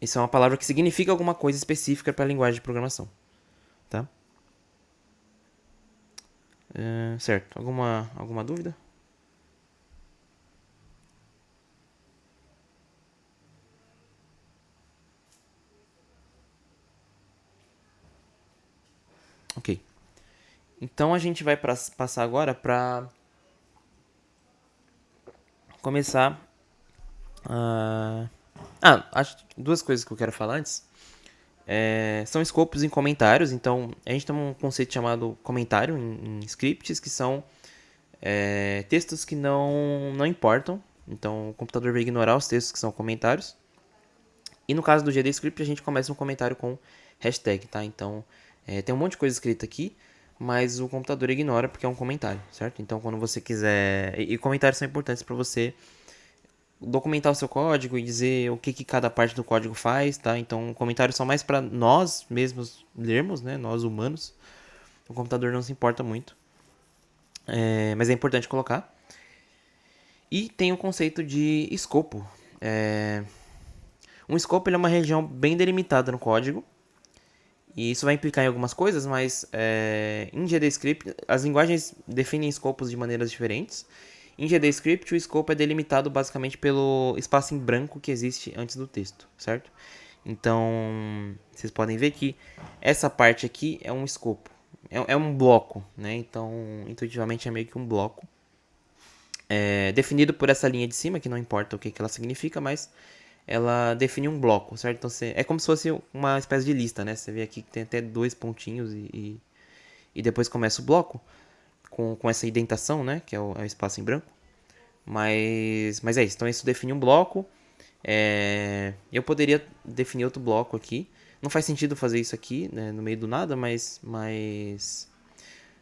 isso é uma palavra que significa alguma coisa específica para a linguagem de programação, tá? Certo. Alguma dúvida? Ok. Então a gente vai passar agora para começar a... acho duas coisas que eu quero falar antes. São escopos em comentários. Então a gente tem um conceito chamado comentário em scripts, que são textos que não importam. Então o computador vai ignorar os textos que são comentários. E no caso do GDScript a gente começa um comentário com hashtag, tá? Então tem um monte de coisa escrita aqui, mas o computador ignora porque é um comentário, certo? Então quando você quiser... E comentários são importantes para você documentar o seu código e dizer o que cada parte do código faz, tá? Então comentários são mais para nós mesmos lermos, né? Nós humanos. O computador não se importa muito. Mas é importante colocar. E tem o conceito de escopo. Um scope ele é uma região bem delimitada no código, e isso vai implicar em algumas coisas, mas em GDScript as linguagens definem escopos de maneiras diferentes. Em GDScript o scope é delimitado basicamente pelo espaço em branco que existe antes do texto, certo? Então, vocês podem ver que essa parte aqui é um escopo, é um bloco, né? Então, intuitivamente é meio que um bloco. Definido por essa linha de cima, que não importa o que ela significa, mas ela define um bloco, certo? Então é como se fosse uma espécie de lista, né? Você vê aqui que tem até 2 pontinhos e depois começa o bloco com essa indentação, né? Que é o espaço em branco. Mas é isso. Então isso define um bloco. Eu poderia definir outro bloco aqui. Não faz sentido fazer isso aqui, né, no meio do nada, mas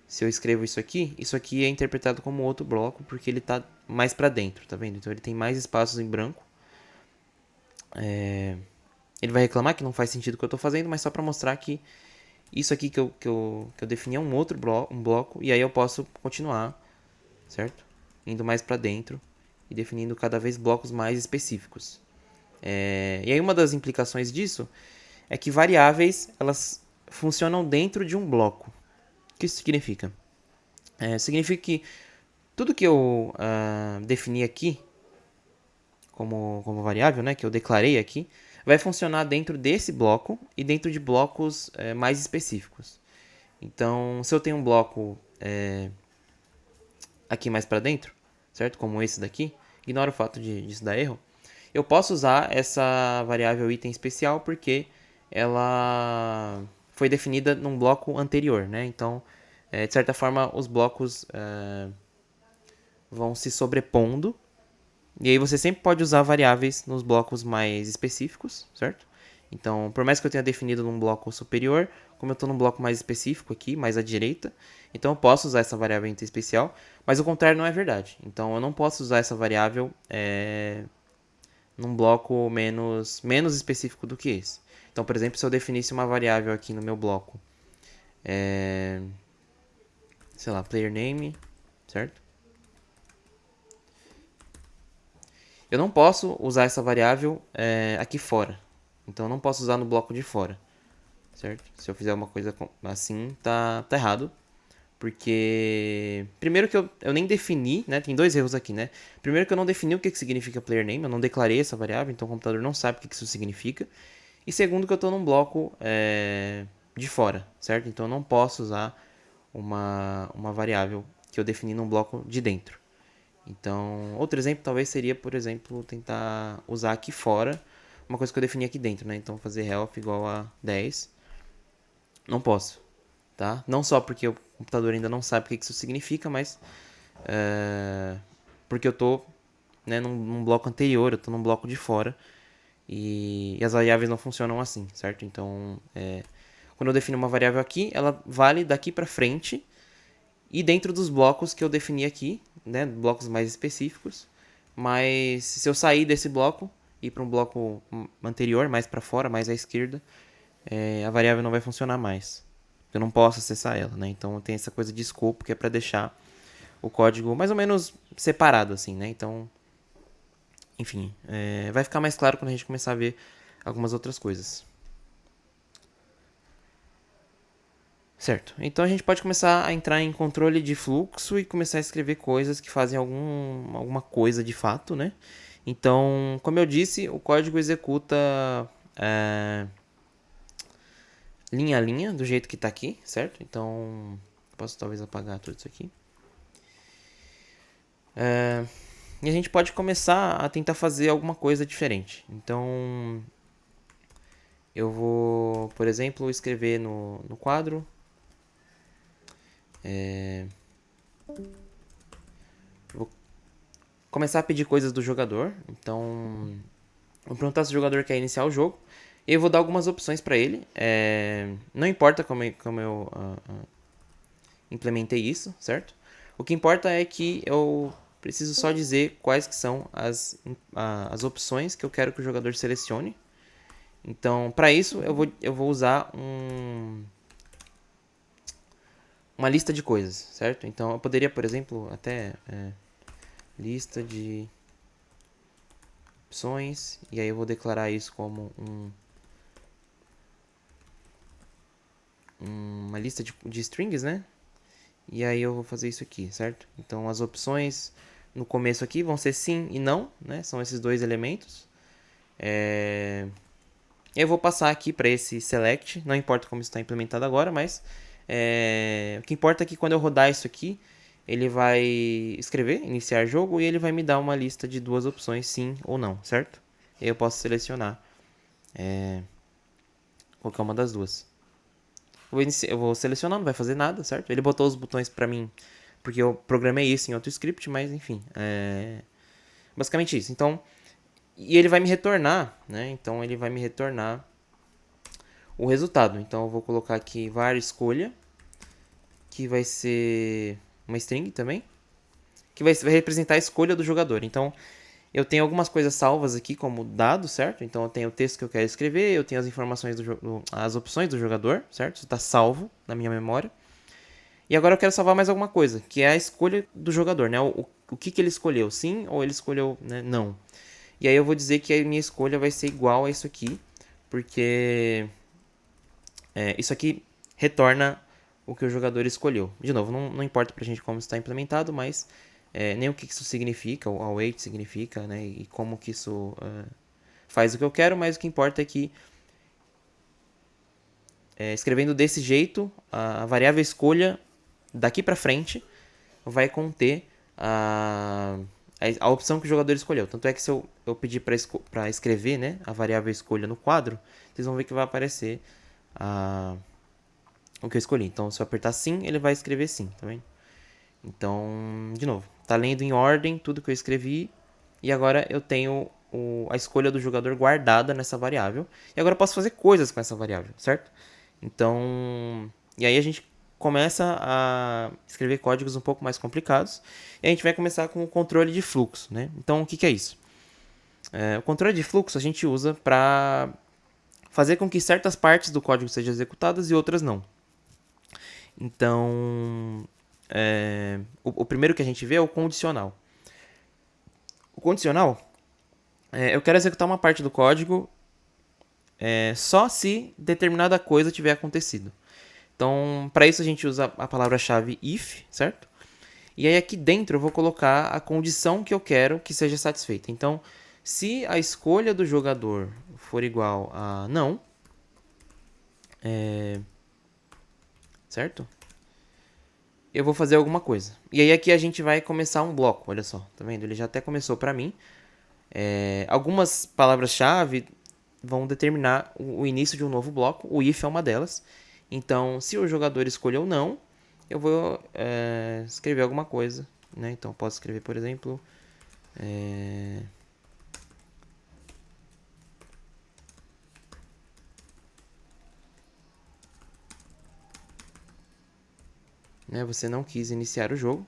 se eu escrevo isso aqui é interpretado como outro bloco porque ele está mais para dentro, tá vendo? Então ele tem mais espaços em branco. Ele vai reclamar que não faz sentido o que eu estou fazendo, mas só para mostrar que isso aqui que eu defini é um outro bloco, e aí eu posso continuar, certo? Indo mais para dentro e definindo cada vez blocos mais específicos. E aí uma das implicações disso é que variáveis elas funcionam dentro de um bloco. O que isso significa? Significa que tudo que eu defini aqui como variável, né, que eu declarei aqui, vai funcionar dentro desse bloco e dentro de blocos mais específicos. Então, se eu tenho um bloco aqui mais para dentro, certo? Como esse daqui, ignora o fato disso dar erro. Eu posso usar essa variável item especial porque ela foi definida num bloco anterior, né? Então, de certa forma, os blocos vão se sobrepondo. E aí você sempre pode usar variáveis nos blocos mais específicos, certo? Então, por mais que eu tenha definido num bloco superior, como eu estou num bloco mais específico aqui, mais à direita, então eu posso usar essa variável item especial, mas o contrário não é verdade. Então, eu não posso usar essa variável num bloco menos específico do que esse. Então, por exemplo, se eu definisse uma variável aqui no meu bloco, sei lá, player name, certo? Eu não posso usar essa variável aqui fora. Então eu não posso usar no bloco de fora, certo? Se eu fizer uma coisa assim, tá errado. Porque, primeiro que eu nem defini, né? Tem dois erros aqui, né? Primeiro que eu não defini o que significa player name, eu não declarei essa variável, então o computador não sabe o que isso significa. E segundo que eu estou num bloco de fora, certo? Então eu não posso usar uma variável que eu defini num bloco de dentro. Então, outro exemplo talvez seria, por exemplo, tentar usar aqui fora uma coisa que eu defini aqui dentro, né? Então, fazer health igual a 10. Não posso, tá? Não só porque o computador ainda não sabe o que isso significa, mas porque eu tô, né, num bloco anterior, eu tô num bloco de fora e as variáveis não funcionam assim, certo? Então, quando eu defino uma variável aqui, ela vale daqui para frente e dentro dos blocos que eu defini aqui, né, blocos mais específicos. Mas se eu sair desse bloco e ir para um bloco anterior, mais para fora, mais à esquerda, a variável não vai funcionar mais. Eu não posso acessar ela, né? Então tem essa coisa de escopo que é para deixar o código mais ou menos separado, assim, né? Então, enfim, vai ficar mais claro quando a gente começar a ver algumas outras coisas. Certo. Então a gente pode começar a entrar em controle de fluxo e começar a escrever coisas que fazem alguma coisa de fato, né? Então, como eu disse, o código executa linha a linha, do jeito que está aqui, certo? Então, posso talvez apagar tudo isso aqui. E a gente pode começar a tentar fazer alguma coisa diferente. Então, eu vou, por exemplo, escrever no quadro. Vou começar a pedir coisas do jogador. Então, vou perguntar se o jogador quer iniciar o jogo. E eu vou dar algumas opções para ele. Não importa como eu implementei isso, certo? O que importa é que eu preciso só dizer quais que são as opções que eu quero que o jogador selecione. Então, para isso, eu vou usar uma lista de coisas, certo? Então, eu poderia, por exemplo, até lista de opções, e aí eu vou declarar isso como uma lista de strings, né? E aí eu vou fazer isso aqui, certo? Então as opções no começo aqui vão ser sim e não, né? São esses dois elementos. Eu vou passar aqui para esse select, não importa como está implementado agora, mas o que importa é que quando eu rodar isso aqui, ele vai escrever, iniciar jogo, e ele vai me dar uma lista de duas opções, sim ou não, certo? E aí eu posso selecionar qualquer uma das duas. Eu vou selecionar, não vai fazer nada, certo? Ele botou os botões para mim, porque eu programei isso em outro script, mas enfim, basicamente isso. Então, e ele vai me retornar, né? Então ele vai me retornar o resultado. Então eu vou colocar aqui var escolha, que vai ser uma string também, que vai representar a escolha do jogador. Então eu tenho algumas coisas salvas aqui como dado, certo? Então eu tenho o texto que eu quero escrever, eu tenho as informações as opções do jogador, certo? Isso está salvo na minha memória. E agora eu quero salvar mais alguma coisa, que é a escolha do jogador, né? O que ele escolheu, sim ou ele escolheu, né, não. E aí eu vou dizer que a minha escolha vai ser igual a isso aqui, porque isso aqui retorna o que o jogador escolheu. De novo, não importa pra gente como está implementado, mas nem o que isso significa, o await significa, né, e como que isso faz o que eu quero, mas o que importa é que escrevendo desse jeito, a variável escolha daqui para frente vai conter a opção que o jogador escolheu. Tanto é que se eu pedir para escrever, né, a variável escolha no quadro, vocês vão ver que vai aparecer o que eu escolhi. Então, se eu apertar sim, ele vai escrever sim, tá vendo? Então, de novo, tá lendo em ordem tudo que eu escrevi, e agora eu tenho a escolha do jogador guardada nessa variável, e agora eu posso fazer coisas com essa variável, certo? Então, e aí a gente começa a escrever códigos um pouco mais complicados, e a gente vai começar com o controle de fluxo, né? Então, o que é isso? O controle de fluxo a gente usa para fazer com que certas partes do código sejam executadas e outras não. Então, o primeiro que a gente vê é o condicional. O condicional, eu quero executar uma parte do código só se determinada coisa tiver acontecido. Então, para isso a gente usa a palavra-chave if, certo? E aí aqui dentro eu vou colocar a condição que eu quero que seja satisfeita. Então, se a escolha do jogador for igual a não, certo? Eu vou fazer alguma coisa. E aí aqui a gente vai começar um bloco, olha só, tá vendo? Ele já até começou para mim. Algumas palavras-chave vão determinar o início de um novo bloco, o if é uma delas. Então, se o jogador escolheu não, eu vou escrever alguma coisa, né? Então, posso escrever, por exemplo, né? Você não quis iniciar o jogo.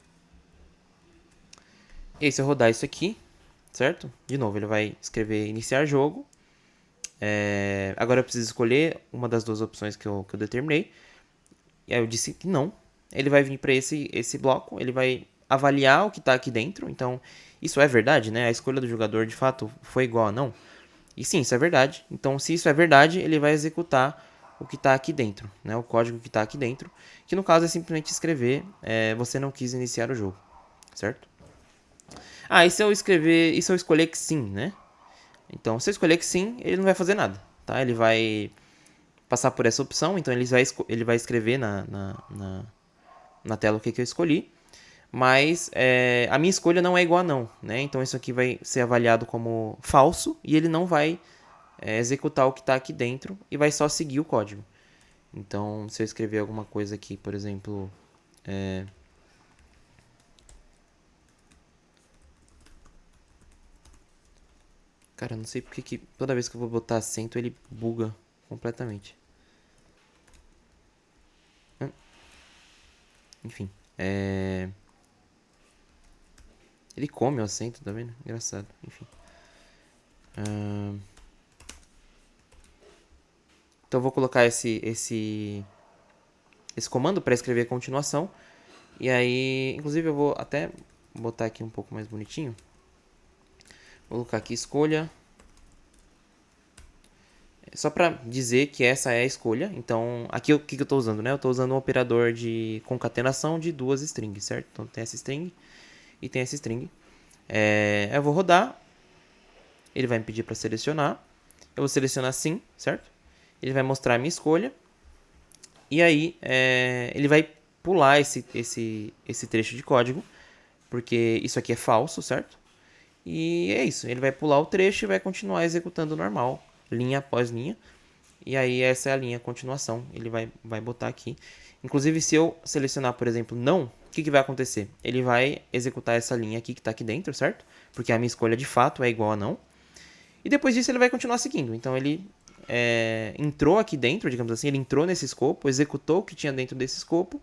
E aí, se eu rodar isso aqui, certo? De novo, ele vai escrever iniciar jogo. Agora eu preciso escolher uma das duas opções que eu determinei. E aí eu disse que não. Ele vai vir para esse bloco, ele vai avaliar o que está aqui dentro. Então, isso é verdade, né? A escolha do jogador de fato foi igual a não. E sim, isso é verdade. Então, se isso é verdade, ele vai executar o que está aqui dentro, né? O código que está aqui dentro. Que no caso é simplesmente escrever você não quis iniciar o jogo, certo? E se eu escolher que sim, né? Então, se eu escolher que sim, ele não vai fazer nada, tá? Ele vai passar por essa opção, então ele vai escrever na tela o que eu escolhi, mas a minha escolha não é igual a não, né? Então isso aqui vai ser avaliado como falso e ele não vai executar o que está aqui dentro e vai só seguir o código. Então, se eu escrever alguma coisa aqui, por exemplo, cara, não sei porque que toda vez que eu vou botar acento ele buga completamente. Enfim, ele come o acento, tá vendo? Engraçado, enfim. Então eu vou colocar esse comando para escrever a continuação. E aí, inclusive eu vou até botar aqui um pouco mais bonitinho. Vou colocar aqui escolha Só para dizer que essa é a escolha. Então, aqui o que eu estou usando, né? Eu estou usando um operador de concatenação de duas strings, certo? Então, tem essa string e tem essa string. Eu vou rodar. Ele vai me pedir para selecionar. Eu vou selecionar sim, certo? Ele vai mostrar a minha escolha. E aí, ele vai pular esse trecho de código, porque isso aqui é falso, certo? E é isso. Ele vai pular o trecho e vai continuar executando normal, linha após linha. E aí essa é a linha continuação. Ele vai botar aqui. Inclusive, se eu selecionar, por exemplo, não, o que vai acontecer? Ele vai executar essa linha aqui que está aqui dentro, certo? Porque a minha escolha de fato é igual a não. E depois disso ele vai continuar seguindo. Então ele entrou aqui dentro, digamos assim, ele entrou nesse escopo, executou o que tinha dentro desse escopo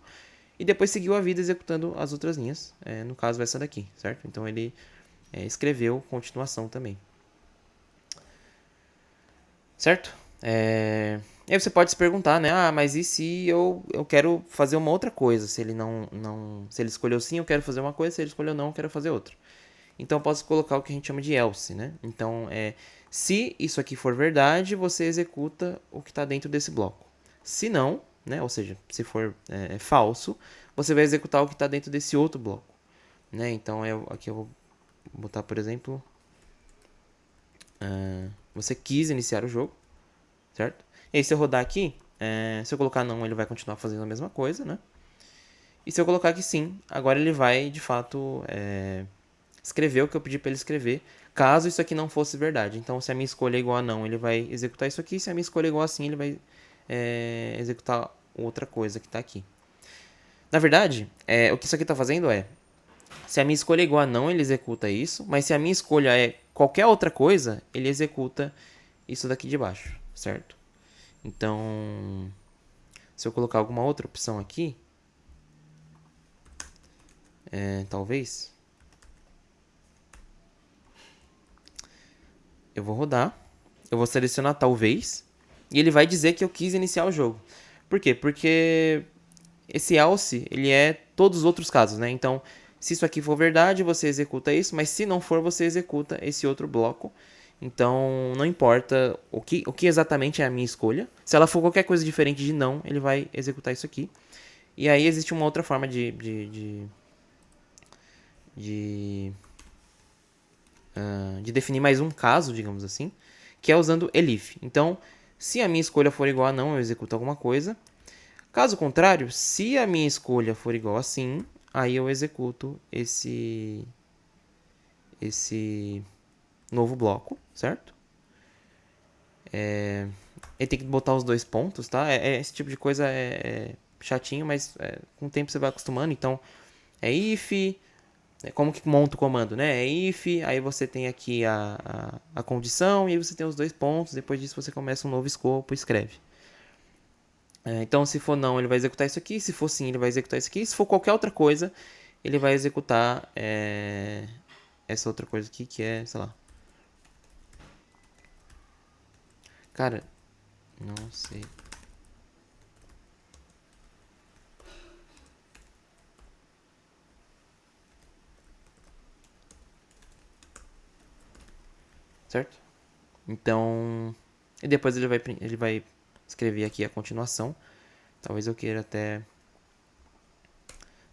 e depois seguiu a vida executando as outras linhas. No caso, essa daqui, certo? Então ele escreveu continuação também. Certo? Aí você pode se perguntar, né? Ah, mas e se eu quero fazer uma outra coisa? Se ele se ele escolheu sim, eu quero fazer uma coisa. Se ele escolheu não, eu quero fazer outra. Então eu posso colocar o que a gente chama de else, né? Então se isso aqui for verdade, você executa o que está dentro desse bloco. Se não, né? Ou seja, se for falso, você vai executar o que está dentro desse outro bloco, né? Então aqui eu vou botar, por exemplo, você quis iniciar o jogo, certo? E aí se eu rodar aqui, se eu colocar não, ele vai continuar fazendo a mesma coisa, né? E se eu colocar aqui sim, agora ele vai de fato escrever o que eu pedi para ele escrever, caso isso aqui não fosse verdade. Então, se a minha escolha é igual a não, ele vai executar isso aqui. Se a minha escolha é igual a sim, ele vai executar outra coisa que está aqui. Na verdade, o que isso aqui está fazendo se a minha escolha é igual a não, ele executa isso. Mas se a minha escolha é qualquer outra coisa, ele executa isso daqui de baixo, certo? Então, se eu colocar alguma outra opção aqui, talvez, eu vou rodar, eu vou selecionar talvez, e ele vai dizer que eu quis iniciar o jogo. Por quê? Porque esse else, ele é todos os outros casos, né? Então, se isso aqui for verdade, você executa isso, mas se não for, você executa esse outro bloco. Então, não importa o que exatamente é a minha escolha. Se ela for qualquer coisa diferente de não, ele vai executar isso aqui. E aí existe uma outra forma de definir mais um caso, digamos assim, que é usando elif. Então, se a minha escolha for igual a não, eu executo alguma coisa. Caso contrário, se a minha escolha for igual a sim, aí eu executo esse novo bloco, certo? Ele tem que botar os dois pontos, tá? Esse tipo de coisa é chatinho, mas com o tempo você vai acostumando. Então, é if, como que monta o comando, né? É if, aí você tem aqui a condição e aí você tem os dois pontos. Depois disso você começa um novo escopo e escreve. Então, se for não, ele vai executar isso aqui. Se for sim, ele vai executar isso aqui. Se for qualquer outra coisa, ele vai executar essa outra coisa aqui, que é, sei lá. Cara, não sei. Certo? Então, e depois ele vai escrever aqui a continuação. Talvez eu queira até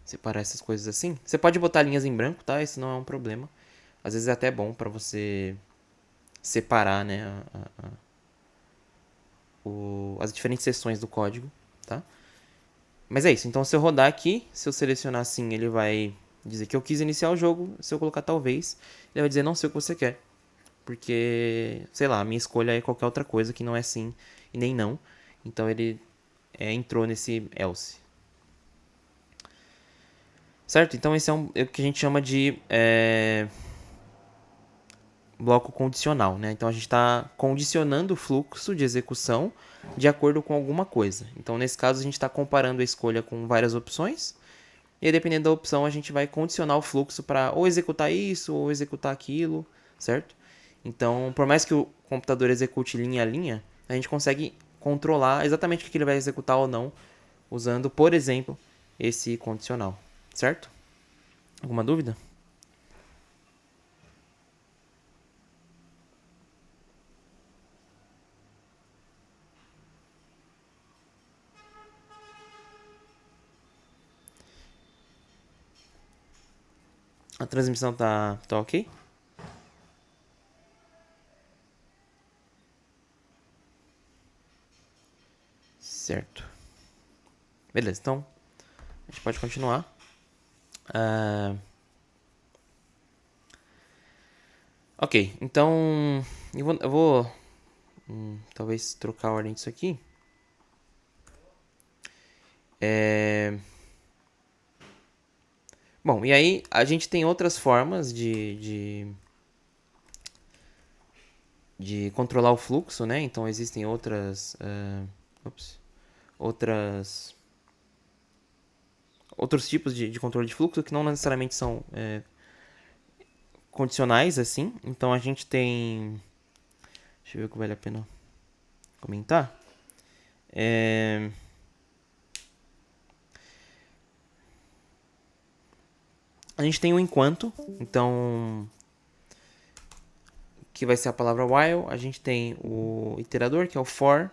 separar essas coisas assim. Você pode botar linhas em branco, tá? Isso não é um problema. Às vezes é até bom para você separar, né, as diferentes seções do código, tá? Mas é isso. Então, se eu rodar aqui, se eu selecionar sim, ele vai dizer que eu quis iniciar o jogo. Se eu colocar talvez, ele vai dizer não sei o que você quer. Porque, sei lá, a minha escolha é qualquer outra coisa que não é sim e nem não. Então, ele entrou nesse else. Certo? Então, esse é o que a gente chama de bloco condicional, né? Então, a gente está condicionando o fluxo de execução de acordo com alguma coisa. Então, nesse caso, a gente está comparando a escolha com várias opções. E aí, dependendo da opção, a gente vai condicionar o fluxo para ou executar isso ou executar aquilo, certo? Então, por mais que o computador execute linha a linha, a gente consegue controlar exatamente o que ele vai executar ou não, usando, por exemplo, esse condicional, certo? Alguma dúvida? A transmissão tá ok? Certo. Beleza, então a gente pode continuar. Ok, então eu vou talvez trocar a ordem disso aqui. Bom, e aí a gente tem outras formas de controlar o fluxo, né? Então existem outras outros tipos de controle de fluxo que não necessariamente são condicionais, assim. Então a gente tem... Deixa eu ver o que vale a pena comentar. A gente tem o enquanto, então... que vai ser a palavra while. A gente tem o iterador, que é o for.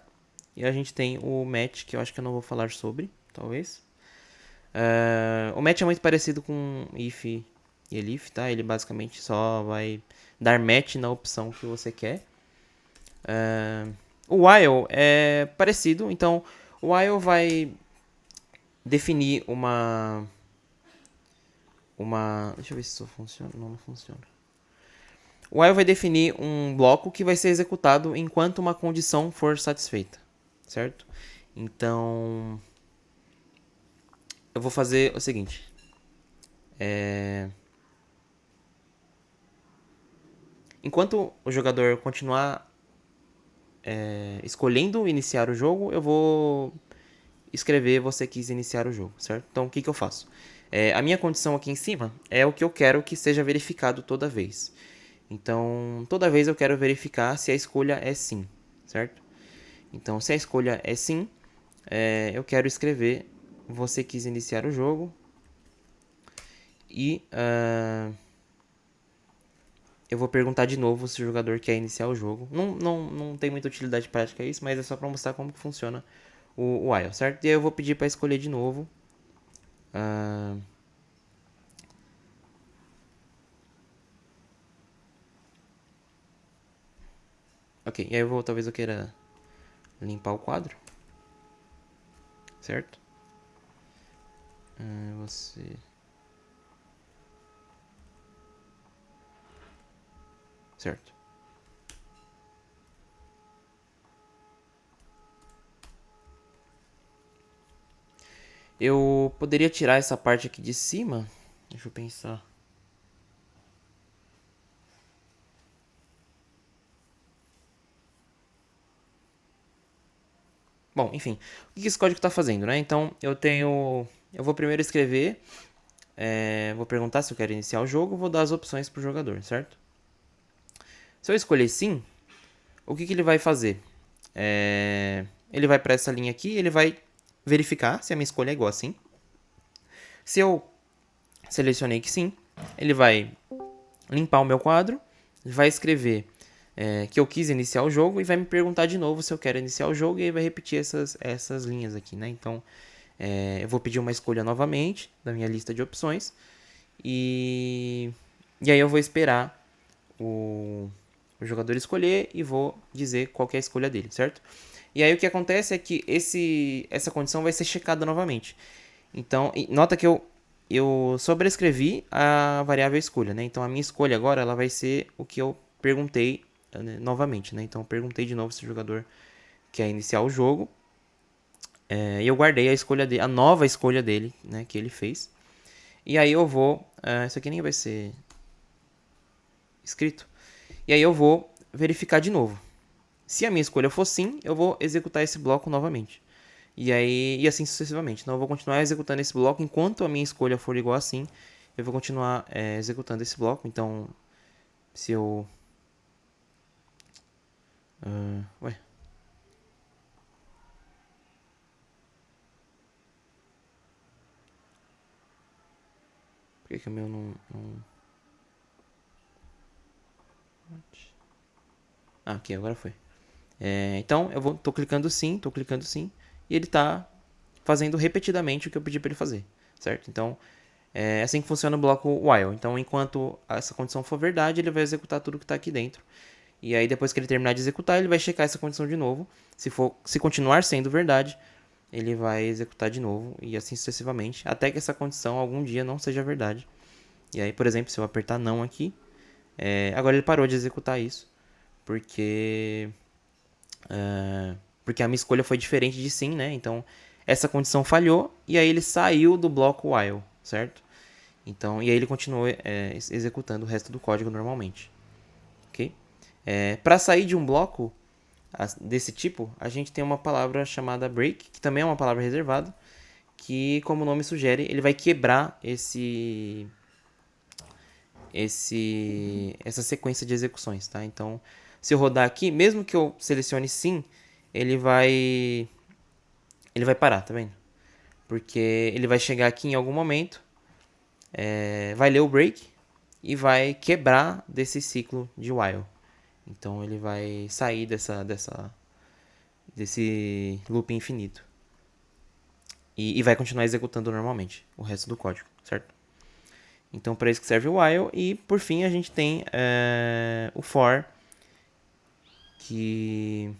E a gente tem o match, que eu acho que eu não vou falar sobre, talvez. O match é muito parecido com if e elif, tá? Ele basicamente só vai dar match na opção que você quer. O while é parecido, então o while vai definir uma... Deixa eu ver se isso funciona. Não funciona. O while vai definir um bloco que vai ser executado enquanto uma condição for satisfeita, certo? Então, eu vou fazer o seguinte. Enquanto o jogador continuar escolhendo iniciar o jogo, eu vou escrever você quis iniciar o jogo, certo? Então, o que eu faço? A minha condição aqui em cima é o que eu quero que seja verificado toda vez. Então, toda vez eu quero verificar se a escolha é sim, certo? Então, se a escolha é sim, eu quero escrever você quis iniciar o jogo e eu vou perguntar de novo se o jogador quer iniciar o jogo. Não tem muita utilidade prática isso, mas é só para mostrar como que funciona o while, certo? E aí eu vou pedir para escolher de novo. Ok, e aí talvez eu queira limpar o quadro, certo? Você... Certo. Eu poderia tirar essa parte aqui de cima. Deixa eu pensar. Bom, enfim. O que esse código está fazendo, né? Então, eu vou primeiro escrever. Vou perguntar se eu quero iniciar o jogo. Vou dar as opções para o jogador, certo? Se eu escolher sim, o que ele vai fazer? Ele vai para essa linha aqui. Ele vai verificar se a minha escolha é igual a sim. Se eu selecionei que sim, ele vai limpar o meu quadro, vai escrever que eu quis iniciar o jogo e vai me perguntar de novo se eu quero iniciar o jogo e aí vai repetir essas linhas aqui, né? Então, eu vou pedir uma escolha novamente da minha lista de opções e aí eu vou esperar o jogador escolher e vou dizer qual que é a escolha dele, certo? E aí o que acontece é que essa condição vai ser checada novamente. Então, nota que eu sobrescrevi a variável escolha, né? Então a minha escolha agora ela vai ser o que eu perguntei novamente, né? Então eu perguntei de novo se o jogador quer iniciar o jogo. E eu guardei a escolha dele, a nova escolha dele, né? Que ele fez. E aí eu vou... isso aqui nem vai ser escrito. E aí eu vou verificar de novo. Se a minha escolha for sim, eu vou executar esse bloco novamente. E assim sucessivamente. Então eu vou continuar executando esse bloco enquanto a minha escolha for igual a sim. Eu vou continuar executando esse bloco. Então, se eu... ué. Por que o meu não... Ah, aqui, agora foi. Então, tô clicando sim, e ele tá fazendo repetidamente o que eu pedi para ele fazer, certo? Então, É assim que funciona o bloco while. Então, enquanto essa condição for verdade, ele vai executar tudo que está aqui dentro. E aí, depois que ele terminar de executar, ele vai checar essa condição de novo. Se continuar sendo verdade, ele vai executar de novo e assim sucessivamente, até que essa condição algum dia não seja verdade. E aí, por exemplo, se eu apertar não aqui, agora ele parou de executar isso, porque porque a minha escolha foi diferente de sim, né? Então, essa condição falhou e aí ele saiu do bloco while, certo? Então, e aí ele continuou executando o resto do código normalmente, ok? Para sair de um bloco desse tipo, a gente tem uma palavra chamada break, que também é uma palavra reservada, que, como o nome sugere, ele vai quebrar essa sequência de execuções, tá? Então, se eu rodar aqui, mesmo que eu selecione sim, ele vai parar, tá vendo? Porque ele vai chegar aqui em algum momento, vai ler o break e vai quebrar desse ciclo de while. Então ele vai sair desse loop infinito. E vai continuar executando normalmente o resto do código, certo? Então, para isso que serve o while. E, por fim, a gente tem o for, que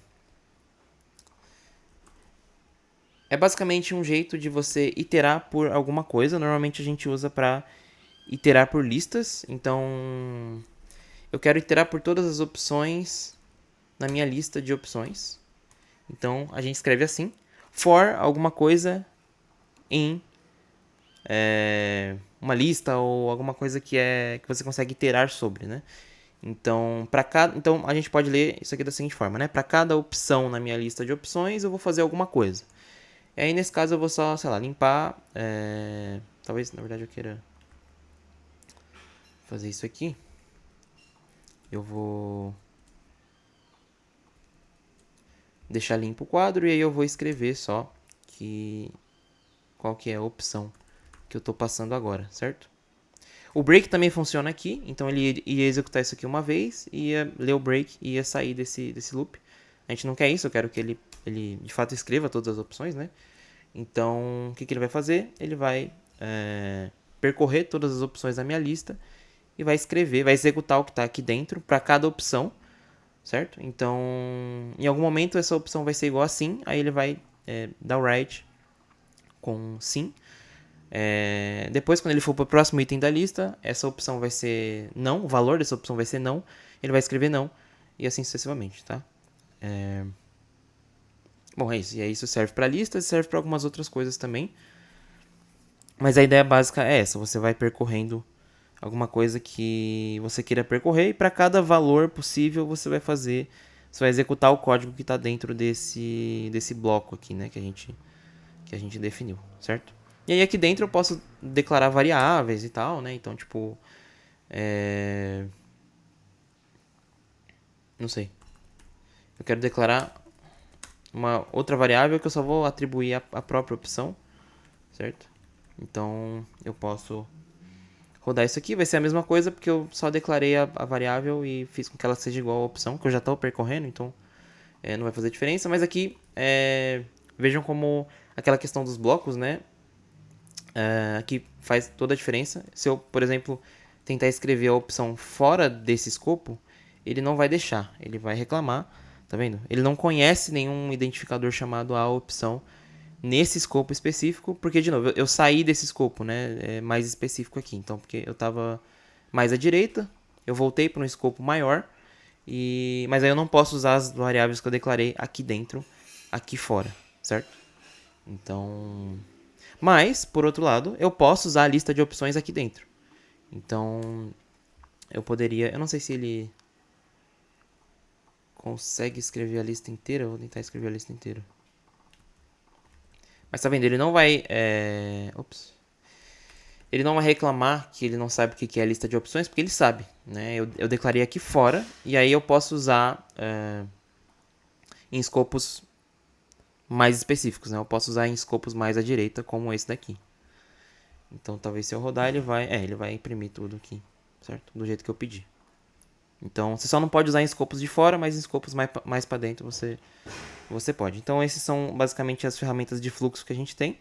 é basicamente um jeito de você iterar por alguma coisa. Normalmente a gente usa para iterar por listas. Então, eu quero iterar por todas as opções na minha lista de opções. Então, a gente escreve assim: for alguma coisa em uma lista ou alguma coisa que você consegue iterar sobre, né? Então, então a gente pode ler isso aqui da seguinte forma, né? Para cada opção na minha lista de opções, eu vou fazer alguma coisa. E aí, nesse caso, eu vou só, sei lá, limpar. Talvez, na verdade, eu queira fazer isso aqui. Eu vou deixar limpo o quadro e aí eu vou escrever só qual que é a opção que eu estou passando agora, certo? O break também funciona aqui, então ele ia executar isso aqui uma vez, ia ler o break e ia sair desse loop. A gente não quer isso, eu quero que ele de fato escreva todas as opções, né? Então, o que ele vai fazer? Ele vai percorrer todas as opções da minha lista e vai escrever, vai executar o que está aqui dentro para cada opção, certo? Então, em algum momento essa opção vai ser igual a sim, aí ele vai dar o write com sim. Depois, quando ele for para o próximo item da lista, essa opção vai ser não, o valor dessa opção vai ser não, ele vai escrever não, e assim sucessivamente, tá? Bom, é isso. E aí isso serve para listas e serve para algumas outras coisas também. Mas a ideia básica é essa, você vai percorrendo alguma coisa que você queira percorrer e para cada valor possível você vai executar o código que está dentro desse bloco aqui, né, que a gente definiu, certo? E aí aqui dentro eu posso declarar variáveis e tal, né? Então, tipo, não sei. Eu quero declarar uma outra variável que eu só vou atribuir a própria opção, certo? Então, eu posso rodar isso aqui, vai ser a mesma coisa porque eu só declarei a variável e fiz com que ela seja igual à opção, que eu já estou percorrendo, então não vai fazer diferença. Mas aqui, vejam como aquela questão dos blocos, né? Aqui faz toda a diferença. Se eu, por exemplo, tentar escrever a opção fora desse escopo, ele não vai deixar, ele vai reclamar, tá vendo? Ele não conhece nenhum identificador chamado a opção nesse escopo específico, porque, de novo, eu saí desse escopo, né, mais específico aqui. Então, porque eu estava mais à direita, eu voltei para um escopo maior, mas aí eu não posso usar as variáveis que eu declarei aqui dentro, aqui fora, certo? Então, mas, por outro lado, eu posso usar a lista de opções aqui dentro. Então, eu poderia, eu não sei se ele consegue escrever a lista inteira, eu vou tentar escrever a lista inteira. Mas tá vendo, ele não vai. Ele não vai reclamar que ele não sabe o que é a lista de opções, porque ele sabe. Né? Eu declarei aqui fora, e aí eu posso usar em escopos mais específicos. Né? Eu posso usar em escopos mais à direita, como esse daqui. Então talvez se eu rodar, ele vai imprimir tudo aqui, certo? Do jeito que eu pedi. Então você só não pode usar em escopos de fora, mas em escopos mais para dentro você pode. Então esses são basicamente as ferramentas de fluxo que a gente tem.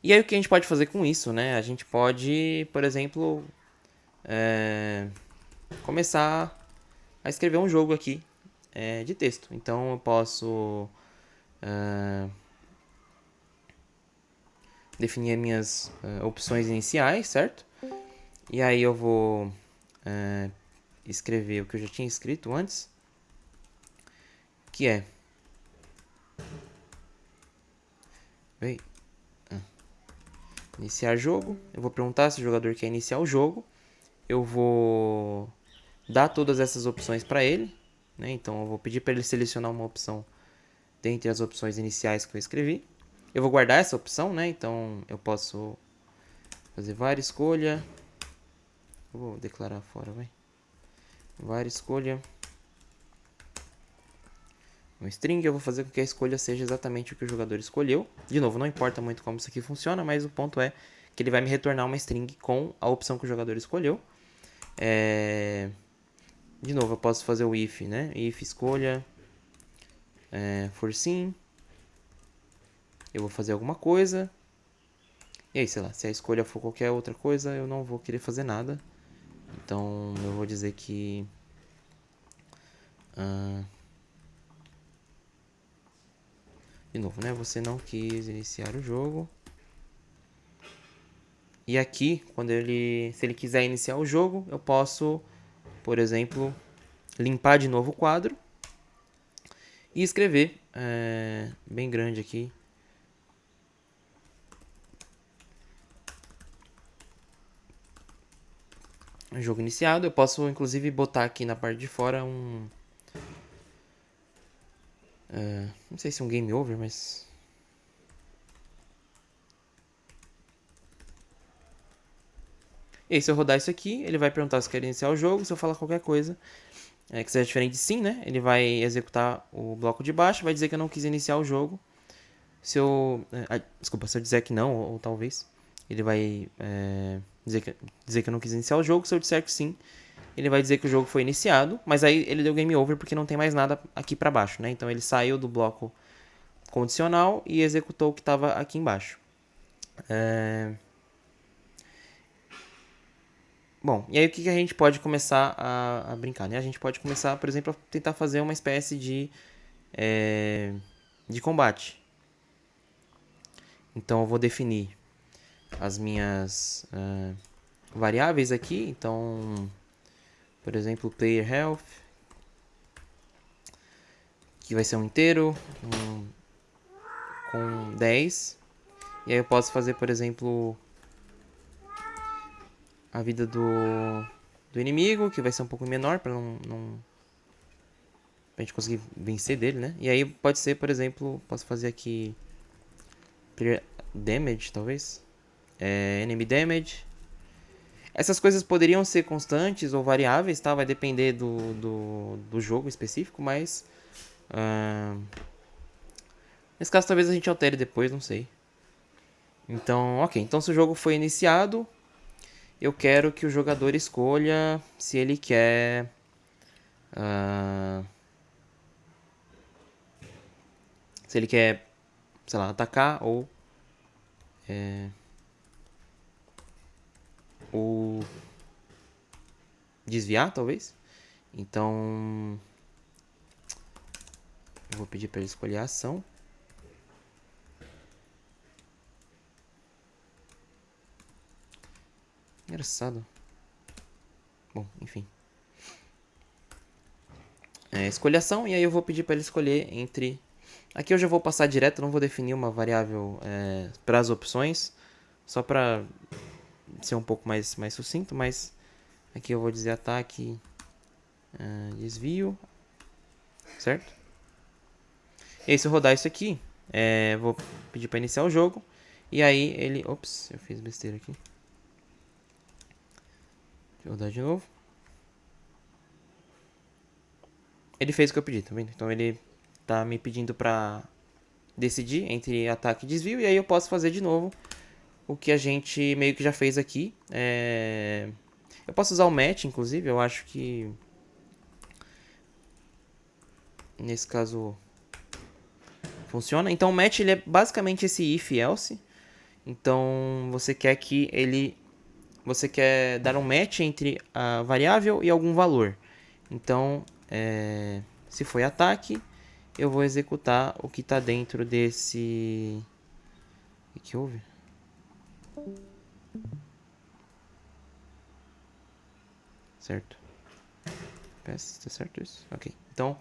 E aí o que a gente pode fazer com isso, né? A gente pode, por exemplo, começar a escrever um jogo aqui de texto. Então eu posso definir as minhas opções iniciais, certo? E aí eu vou escrever o que eu já tinha escrito antes, que é iniciar jogo. Eu vou perguntar se o jogador quer iniciar o jogo. Eu vou dar todas essas opções para ele, né? Então eu vou pedir para ele selecionar uma opção dentre as opções iniciais que eu escrevi. Eu vou guardar essa opção, né? Então eu posso fazer var escolha. Eu vou declarar fora, vai. Var escolha um string, eu vou fazer com que a escolha seja exatamente o que o jogador escolheu. De novo, não importa muito como isso aqui funciona, mas o ponto é que ele vai me retornar uma string com a opção que o jogador escolheu. De novo, eu posso fazer o if, né? If escolha for sim. Eu vou fazer alguma coisa. E aí, sei lá, se a escolha for qualquer outra coisa, eu não vou querer fazer nada. Então, eu vou dizer que... de novo, né? Você não quis iniciar o jogo. E aqui, se ele quiser iniciar o jogo, eu posso, por exemplo, limpar de novo o quadro e escrever bem grande aqui. Jogo iniciado. Eu posso, inclusive, botar aqui na parte de fora não sei se é um game over, mas... E aí, se eu rodar isso aqui, ele vai perguntar se quer iniciar o jogo. Se eu falar qualquer coisa que seja diferente de sim, né? Ele vai executar o bloco de baixo, vai dizer que eu não quis iniciar o jogo. Se eu... desculpa, se eu disser que não, ou talvez, ele vai dizer que eu não quis iniciar o jogo. Se eu disser que sim, ele vai dizer que o jogo foi iniciado, mas aí ele deu game over porque não tem mais nada aqui para baixo, né? Então ele saiu do bloco condicional e executou o que estava aqui embaixo. Bom, e aí o que a gente pode começar a brincar, né? A gente pode começar, por exemplo, a tentar fazer uma espécie de combate. Então eu vou definir as minhas variáveis aqui. Então, por exemplo, player health, que vai ser um inteiro com 10. E aí eu posso fazer, por exemplo, a vida do inimigo, que vai ser um pouco menor para pra gente conseguir vencer dele, né? E aí pode ser, por exemplo, posso fazer aqui player damage, talvez. Enemy damage. Essas coisas poderiam ser constantes ou variáveis, tá? Vai depender do jogo específico, mas... nesse caso, talvez a gente altere depois, não sei. Então, ok. Então, se o jogo foi iniciado, eu quero que o jogador escolha se ele quer... se ele quer, sei lá, atacar ou desviar, talvez. Então, eu vou pedir para ele escolher a ação. Engraçado. Bom, enfim. Escolha ação, e aí eu vou pedir para ele escolher entre... Aqui eu já vou passar direto, não vou definir uma variável para as opções, só para ser um pouco mais sucinto, mas aqui eu vou dizer ataque, desvio, certo? E aí se eu rodar isso aqui, vou pedir para iniciar o jogo, e aí ele... Ops, eu fiz besteira aqui. Deixa eu rodar de novo. Ele fez o que eu pedi, tá vendo? Então ele tá me pedindo para decidir entre ataque e desvio, e aí eu posso fazer de novo o que a gente meio que já fez aqui. Eu posso usar o match, inclusive, eu acho que nesse caso funciona. Então o match ele é basicamente esse if else. Então você quer que ele, você quer dar um match entre a variável e algum valor. Então, se foi ataque, eu vou executar o que está dentro desse... O que houve? Certo. Tá certo isso? Ok. Então,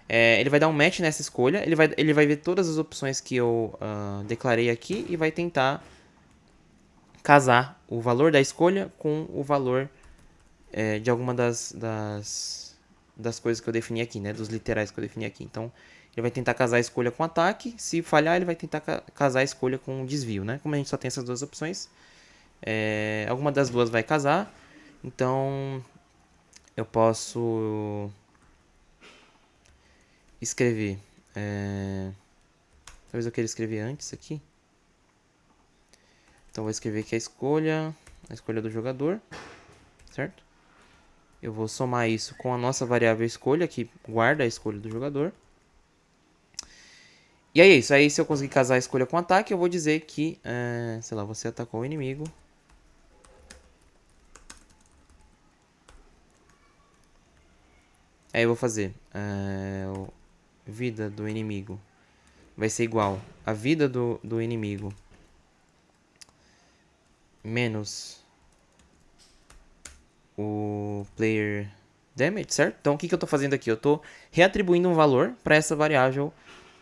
ele vai dar um match nessa escolha. Ele vai ver todas as opções que eu declarei aqui e vai tentar casar o valor da escolha com o valor de alguma das coisas que eu defini aqui, né? Dos literais que eu defini aqui. Então, ele vai tentar casar a escolha com ataque. Se falhar, ele vai tentar casar a escolha com desvio, né? Como a gente só tem essas duas opções, alguma das duas vai casar. Então, eu posso escrever. Talvez eu queira escrever antes aqui. Então, vou escrever aqui a escolha do jogador, certo? Eu vou somar isso com a nossa variável escolha, que guarda a escolha do jogador. E aí é isso. Aí se eu conseguir casar a escolha com ataque, eu vou dizer que, sei lá, você atacou o inimigo. Aí eu vou fazer vida do inimigo vai ser igual a vida do inimigo menos o player damage, certo? Então o que eu estou fazendo aqui? Eu estou reatribuindo um valor para essa variável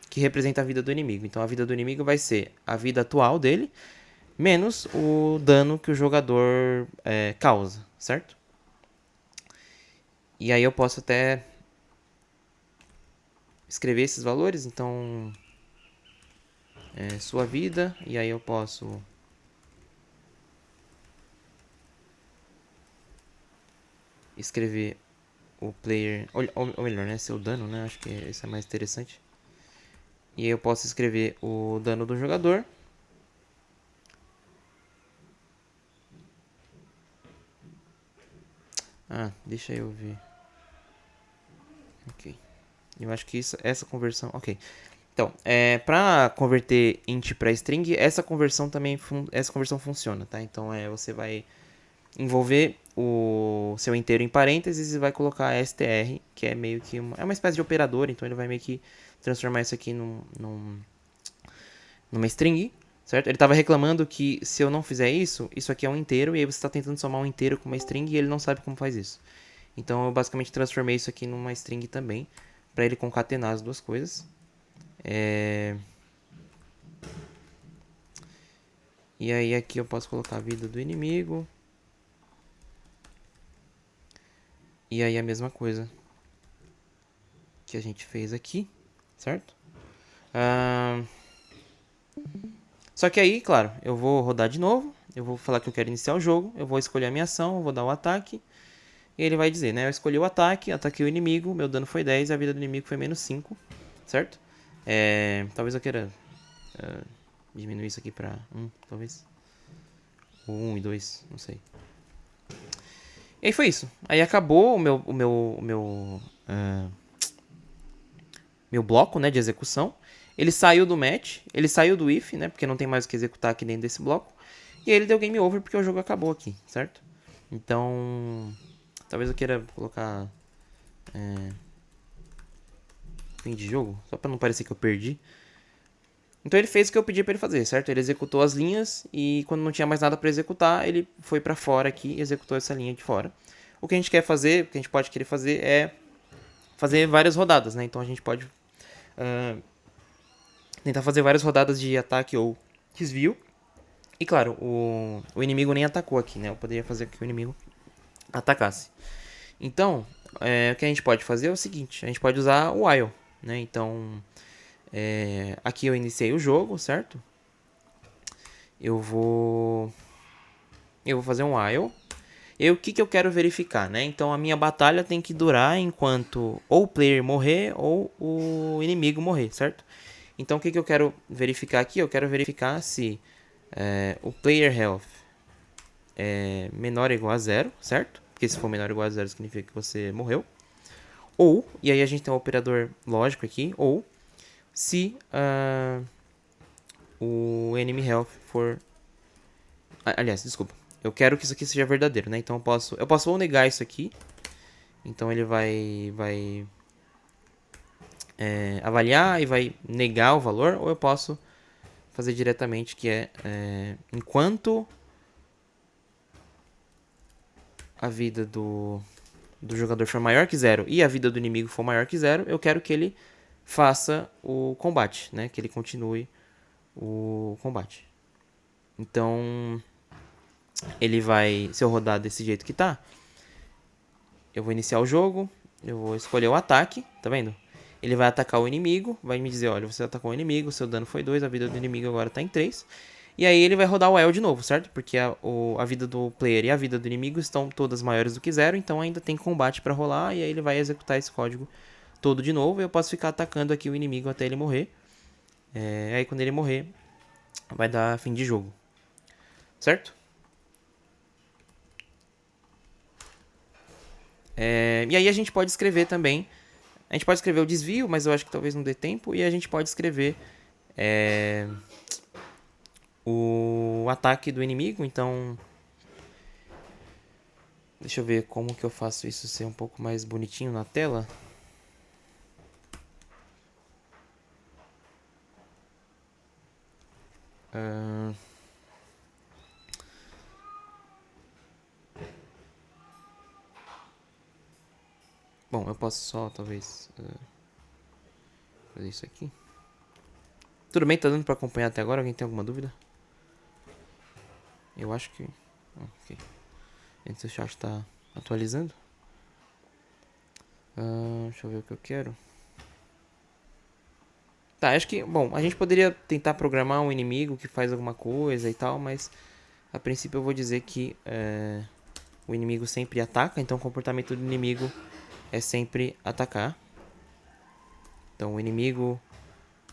que representa a vida do inimigo. Então a vida do inimigo vai ser a vida atual dele menos o dano que o jogador causa, certo? E aí eu posso até escrever esses valores, então sua vida, e aí eu posso escrever o player, ou melhor, né, seu dano, né, acho que isso é mais interessante. E aí eu posso escrever o dano do jogador. Deixa eu ver. Ok. Eu acho que essa conversão... Ok. Então, para converter int para string, essa conversão funciona, tá? Então, você vai envolver o seu inteiro em parênteses e vai colocar str, que é meio que uma espécie de operador, então ele vai meio que transformar isso aqui numa string, certo? Ele estava reclamando que se eu não fizer isso, isso aqui é um inteiro, e aí você está tentando somar um inteiro com uma string e ele não sabe como faz isso. Então eu basicamente transformei isso aqui numa string também, para ele concatenar as duas coisas. E aí aqui eu posso colocar a vida do inimigo. E aí a mesma coisa que a gente fez aqui, certo? Só que aí, claro, eu vou rodar de novo. Eu vou falar que eu quero iniciar o jogo. Eu vou escolher a minha ação, eu vou dar o ataque. E ele vai dizer, né? Eu escolhi o ataque, ataquei o inimigo, meu dano foi 10 e a vida do inimigo foi menos 5, certo? Talvez eu queira diminuir isso aqui pra 1, talvez. Ou 1 e 2, não sei. E aí foi isso. Aí acabou meu bloco, né, de execução. Ele saiu do match, ele saiu do if, né, porque não tem mais o que executar aqui dentro desse bloco. E aí ele deu game over porque o jogo acabou aqui, certo? Então, talvez eu queira colocar fim de jogo, só pra não parecer que eu perdi. Então ele fez o que eu pedi pra ele fazer, certo? Ele executou as linhas e quando não tinha mais nada pra executar, ele foi pra fora aqui e executou essa linha de fora. O que a gente quer fazer, o que a gente pode querer fazer é fazer várias rodadas, né? Então a gente pode tentar fazer várias rodadas de ataque ou desvio. E claro, o inimigo nem atacou aqui, né? Eu poderia fazer que o inimigo atacasse. Então, o que a gente pode fazer é o seguinte: a gente pode usar o while, né? Então, aqui eu iniciei o jogo, certo? Eu vou fazer um while. E o que eu quero verificar, né? Então, a minha batalha tem que durar enquanto ou o player morrer ou o inimigo morrer, certo? Então, o que eu quero verificar aqui? Eu quero verificar se o player health é menor ou igual a 0, certo? Porque se for menor ou igual a 0 significa que você morreu. Ou, e aí a gente tem um operador lógico aqui, ou se o enemy health for Aliás, desculpa. Eu quero que isso aqui seja verdadeiro, né? Então eu posso ou negar isso aqui. Então ele vai avaliar e vai negar o valor, ou eu posso fazer diretamente, que enquanto a vida do jogador for maior que zero e a vida do inimigo for maior que zero, eu quero que ele faça o combate, né? Que ele continue o combate. Então, ele vai, se eu rodar desse jeito que tá, eu vou iniciar o jogo, eu vou escolher o ataque, tá vendo? Ele vai atacar o inimigo, vai me dizer, olha, você atacou o inimigo, seu dano foi 2, a vida do inimigo agora tá em 3. E aí ele vai rodar o El de novo, certo? Porque a vida do player e a vida do inimigo estão todas maiores do que zero, então ainda tem combate pra rolar, e aí ele vai executar esse código todo de novo, e eu posso ficar atacando aqui o inimigo até ele morrer. Aí quando ele morrer, vai dar fim de jogo, certo? E aí a gente pode escrever também. A gente pode escrever o desvio, mas eu acho que talvez não dê tempo. E a gente pode escrever o ataque do inimigo. Então, deixa eu ver como que eu faço isso ser um pouco mais bonitinho na tela. Bom, eu posso só, talvez, fazer isso aqui. Tudo bem? Tá dando pra acompanhar até agora? Alguém tem alguma dúvida? Eu acho que... Ok. Antes o chat tá atualizando. Deixa eu ver o que eu quero. Tá, acho que... Bom, a gente poderia tentar programar um inimigo que faz alguma coisa e tal, mas... A princípio eu vou dizer que o inimigo sempre ataca, então o comportamento do inimigo é sempre atacar. Então o inimigo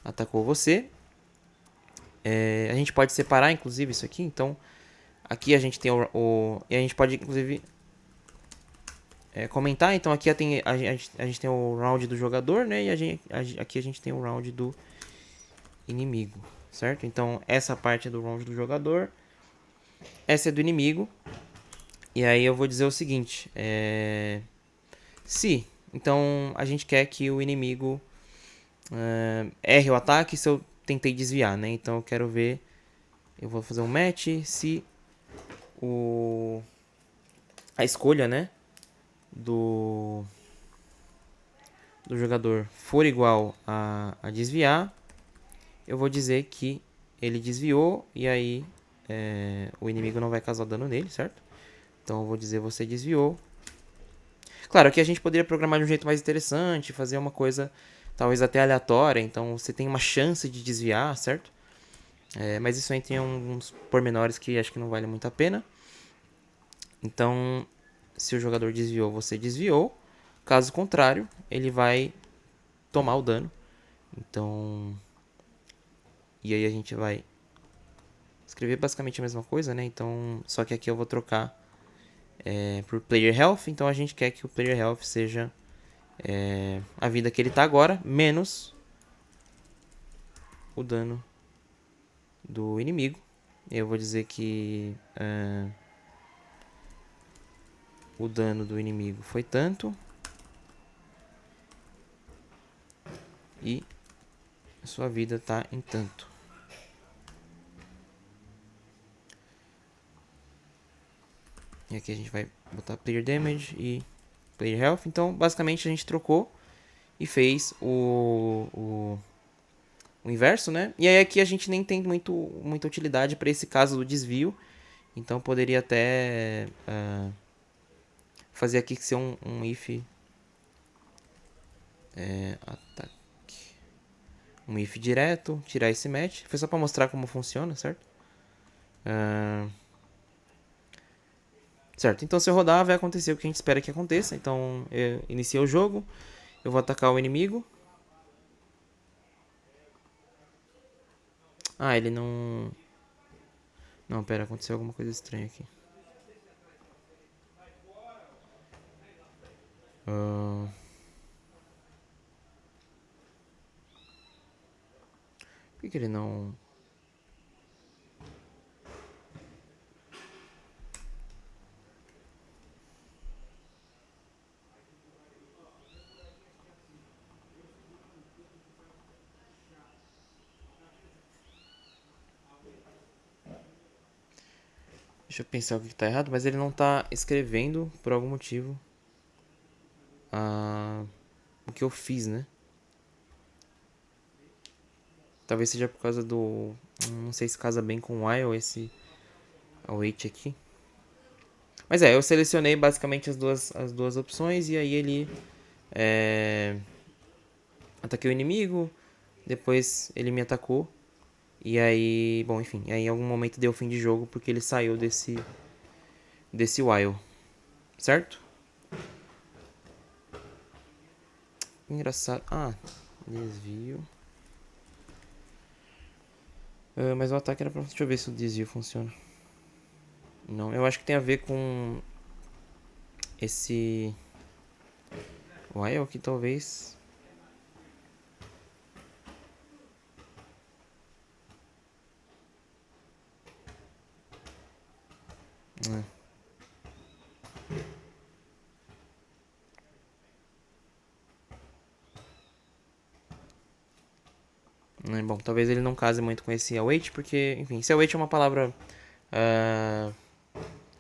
atacou você. A gente pode separar, inclusive, isso aqui. Então, aqui a gente tem e a gente pode, inclusive, comentar. Então, aqui a gente tem o round do jogador, né? E aqui a gente tem o round do inimigo, certo? Então, essa parte é do round do jogador. Essa é do inimigo. E aí eu vou dizer o seguinte. Se, então, a gente quer que o inimigo erre o ataque se eu tentei desviar, né? Então, eu quero ver... Eu vou fazer um match se a escolha, né, do jogador for igual a desviar, eu vou dizer que ele desviou e aí o inimigo não vai causar dano nele, certo? Então eu vou dizer você desviou. Claro que a gente poderia programar de um jeito mais interessante, fazer uma coisa talvez até aleatória, então você tem uma chance de desviar, certo? Mas isso aí tem uns pormenores que acho que não vale muito a pena. Então, se o jogador desviou, você desviou. Caso contrário, ele vai tomar o dano. Então, e aí a gente vai escrever basicamente a mesma coisa, né? Então, só que aqui eu vou trocar por player health. Então a gente quer que o player health seja a vida que ele tá agora, menos o dano do inimigo. Eu vou dizer que o dano do inimigo foi tanto. E a sua vida tá em tanto. E aqui a gente vai botar player damage e player health. Então, basicamente, a gente trocou e fez o inverso, né? E aí aqui a gente nem tem muita utilidade para esse caso do desvio. Então, poderia até fazer aqui que ser um if ataque. Um if direto, tirar esse match. Foi só para mostrar como funciona, certo? Certo, então se eu rodar vai acontecer o que a gente espera que aconteça. Então eu iniciei o jogo, eu vou atacar o inimigo. Ah, ele não... Não, pera, aconteceu alguma coisa estranha aqui. Por que ele não... Deixa eu pensar o que tá errado, mas ele não tá escrevendo por algum motivo o que eu fiz, né? Talvez seja por causa do... Não sei se casa bem com o while esse await aqui. Mas eu selecionei basicamente as duas opções e aí ele ataquei o inimigo, depois ele me atacou. E aí, bom, enfim, aí em algum momento deu fim de jogo porque ele saiu desse while, certo? Engraçado. Desvio. Mas o ataque era pra... Deixa eu ver se o desvio funciona. Não, eu acho que tem a ver com esse while aqui, talvez. Bom, talvez ele não case muito com esse await, porque, enfim, esse await é uma palavra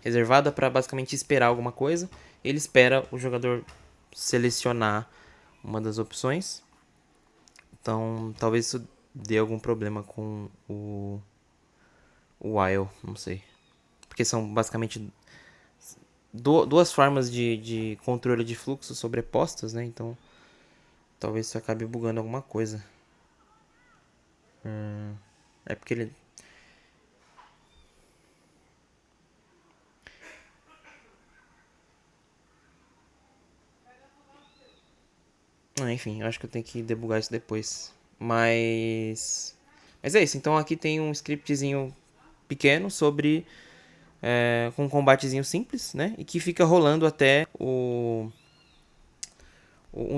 reservada para basicamente esperar alguma coisa. Ele espera o jogador selecionar uma das opções. Então, talvez isso dê algum problema com o while, não sei. Porque são basicamente duas formas de controle de fluxo sobrepostas, né? Então, talvez isso acabe bugando alguma coisa. É porque ele... enfim, eu acho que eu tenho que debugar isso depois. Mas é isso. Então aqui tem um scriptzinho pequeno sobre... com um combatezinho simples, né? E que fica rolando até um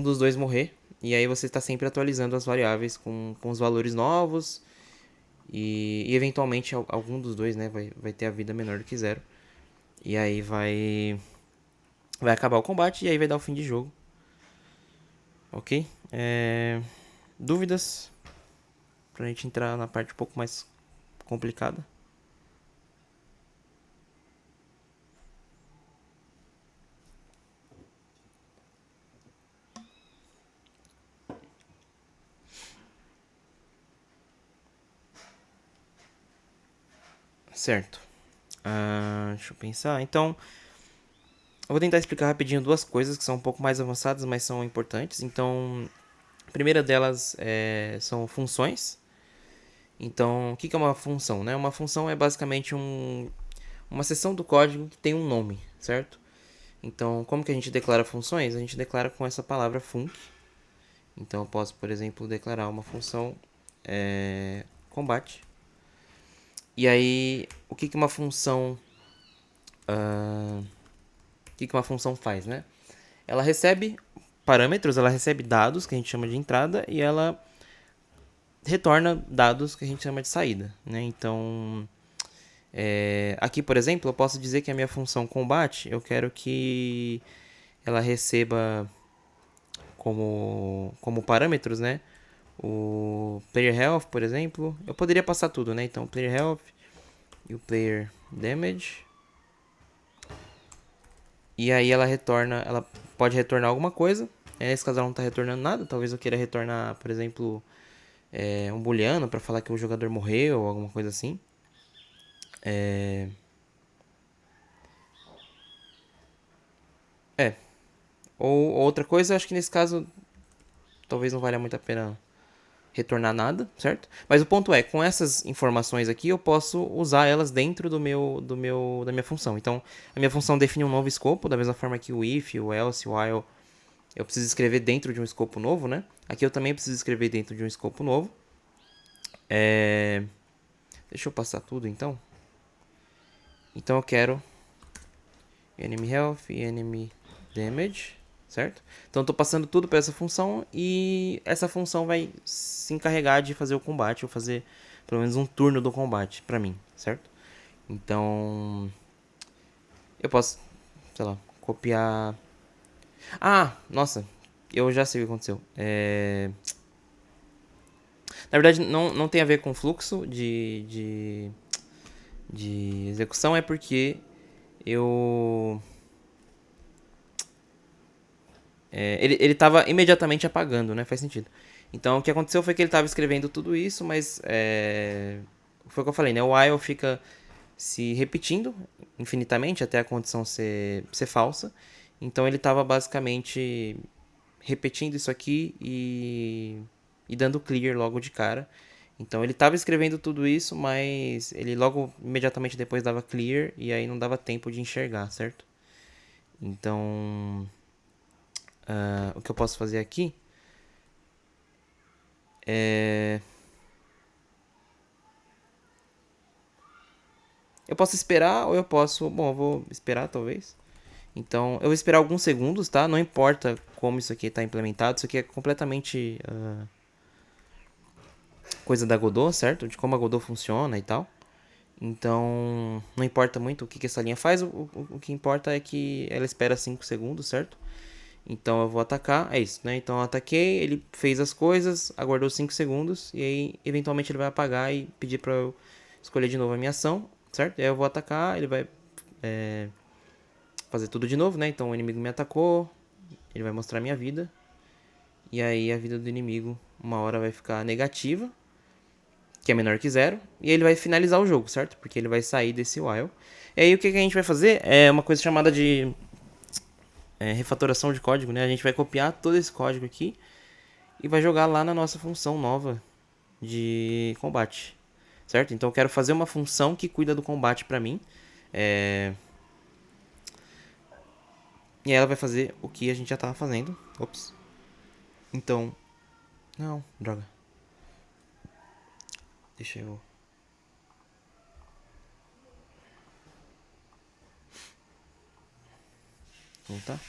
dos dois morrer. E aí você está sempre atualizando as variáveis com os valores novos. E eventualmente algum dos dois, né? Vai ter a vida menor do que zero. E aí vai acabar o combate e aí vai dar o fim de jogo. Ok? Dúvidas? Pra gente entrar na parte um pouco mais complicada. Certo. Deixa eu pensar. Então, eu vou tentar explicar rapidinho duas coisas que são um pouco mais avançadas, mas são importantes. Então, a primeira delas são funções. Então, o que é uma função, né? Uma função é basicamente uma seção do código que tem um nome, certo? Então, como que a gente declara funções? A gente declara com essa palavra func. Então, eu posso, por exemplo, declarar uma função combate. E aí, o que uma função faz, né? Ela recebe parâmetros, ela recebe dados que a gente chama de entrada e ela retorna dados que a gente chama de saída, né? Então, aqui, por exemplo, eu posso dizer que a minha função combate, eu quero que ela receba como parâmetros, né? O player health, por exemplo. Eu poderia passar tudo, né? Então, player health e o player damage. E aí ela pode retornar alguma coisa. Nesse caso ela não está retornando nada. Talvez eu queira retornar, por exemplo, um booleano para falar que o jogador morreu ou alguma coisa assim. Ou outra coisa, acho que nesse caso talvez não valha muito a pena retornar nada, certo? Mas o ponto é, com essas informações aqui, eu posso usar elas dentro da minha função. Então, a minha função define um novo escopo, da mesma forma que o if, o else, o while, eu preciso escrever dentro de um escopo novo, né? Aqui eu também preciso escrever dentro de um escopo novo. Deixa eu passar tudo, então. Então eu quero enemy health e enemy damage, certo? Então eu tô passando tudo para essa função e essa função vai se encarregar de fazer o combate, ou fazer pelo menos um turno do combate para mim, certo? Então eu posso, sei lá, copiar. Nossa, eu já sei o que aconteceu. Na verdade, não tem a ver com fluxo de execução é porque eu... ele tava imediatamente apagando, né? Faz sentido. Então, o que aconteceu foi que ele tava escrevendo tudo isso, mas foi o que eu falei, né? O while fica se repetindo infinitamente até a condição ser falsa. Então, ele tava basicamente repetindo isso aqui e dando clear logo de cara. Então, ele tava escrevendo tudo isso, mas ele logo, imediatamente depois, dava clear e aí não dava tempo de enxergar, certo? Então, o que eu posso fazer aqui é... Eu posso esperar ou eu posso... Bom, eu vou esperar talvez. Então, eu vou esperar alguns segundos, tá? Não importa como isso aqui está implementado. Isso aqui é completamente coisa da Godot, certo? De como a Godot funciona e tal. Então, não importa muito o que essa linha faz. O que importa é que ela espera 5 segundos, certo? Então, eu vou atacar. É isso, né? Então, eu ataquei, ele fez as coisas, aguardou 5 segundos. E aí, eventualmente, ele vai apagar e pedir para eu escolher de novo a minha ação, certo? E aí eu vou atacar, ele vai fazer tudo de novo, né? Então, o inimigo me atacou, ele vai mostrar minha vida. E aí, a vida do inimigo, uma hora vai ficar negativa, que é menor que zero, e aí ele vai finalizar o jogo, certo? Porque ele vai sair desse while. E aí o que a gente vai fazer é uma coisa chamada de refatoração de código, né? A gente vai copiar todo esse código aqui e vai jogar lá na nossa função nova de combate, certo? Então eu quero fazer uma função que cuida do combate pra mim. E aí ela vai fazer o que a gente já tava fazendo. Ops. Então... Não, droga. Deixa eu... voltar.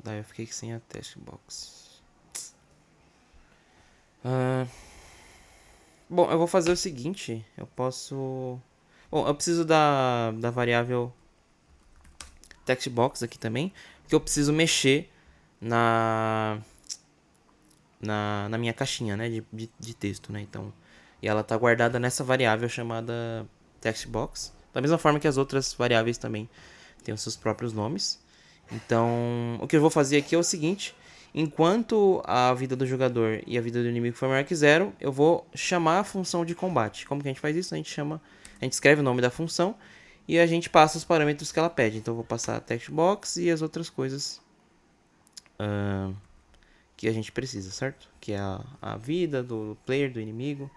Daí eu fiquei sem a test box. Bom, eu vou fazer o seguinte. Eu posso... Bom, eu preciso da variável text box aqui também. Porque eu preciso mexer na na minha caixinha, né, de texto, né? Então, e ela tá guardada nessa variável chamada text box, da mesma forma que as outras variáveis também têm os seus próprios nomes. Então, o que eu vou fazer aqui é o seguinte: enquanto a vida do jogador e a vida do inimigo for maior que zero, eu vou chamar a função de combate. Como que a gente faz isso? A gente escreve o nome da função e a gente passa os parâmetros que ela pede. Então, eu vou passar a text box e as outras coisas que a gente precisa, certo? Que é a vida do player, do inimigo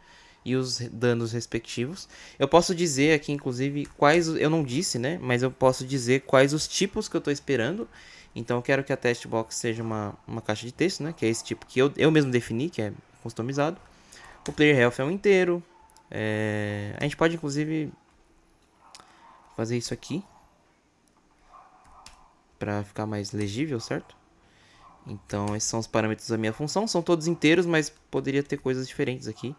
e os danos respectivos. Eu posso dizer aqui, inclusive, quais... Eu não disse, né? Mas eu posso dizer quais os tipos que eu estou esperando. Então, eu quero que a text box seja uma caixa de texto, né? Que é esse tipo que eu mesmo defini, que é customizado. O player health é um inteiro. A gente pode, inclusive, fazer isso aqui para ficar mais legível, certo? Então, esses são os parâmetros da minha função. São todos inteiros, mas poderia ter coisas diferentes aqui,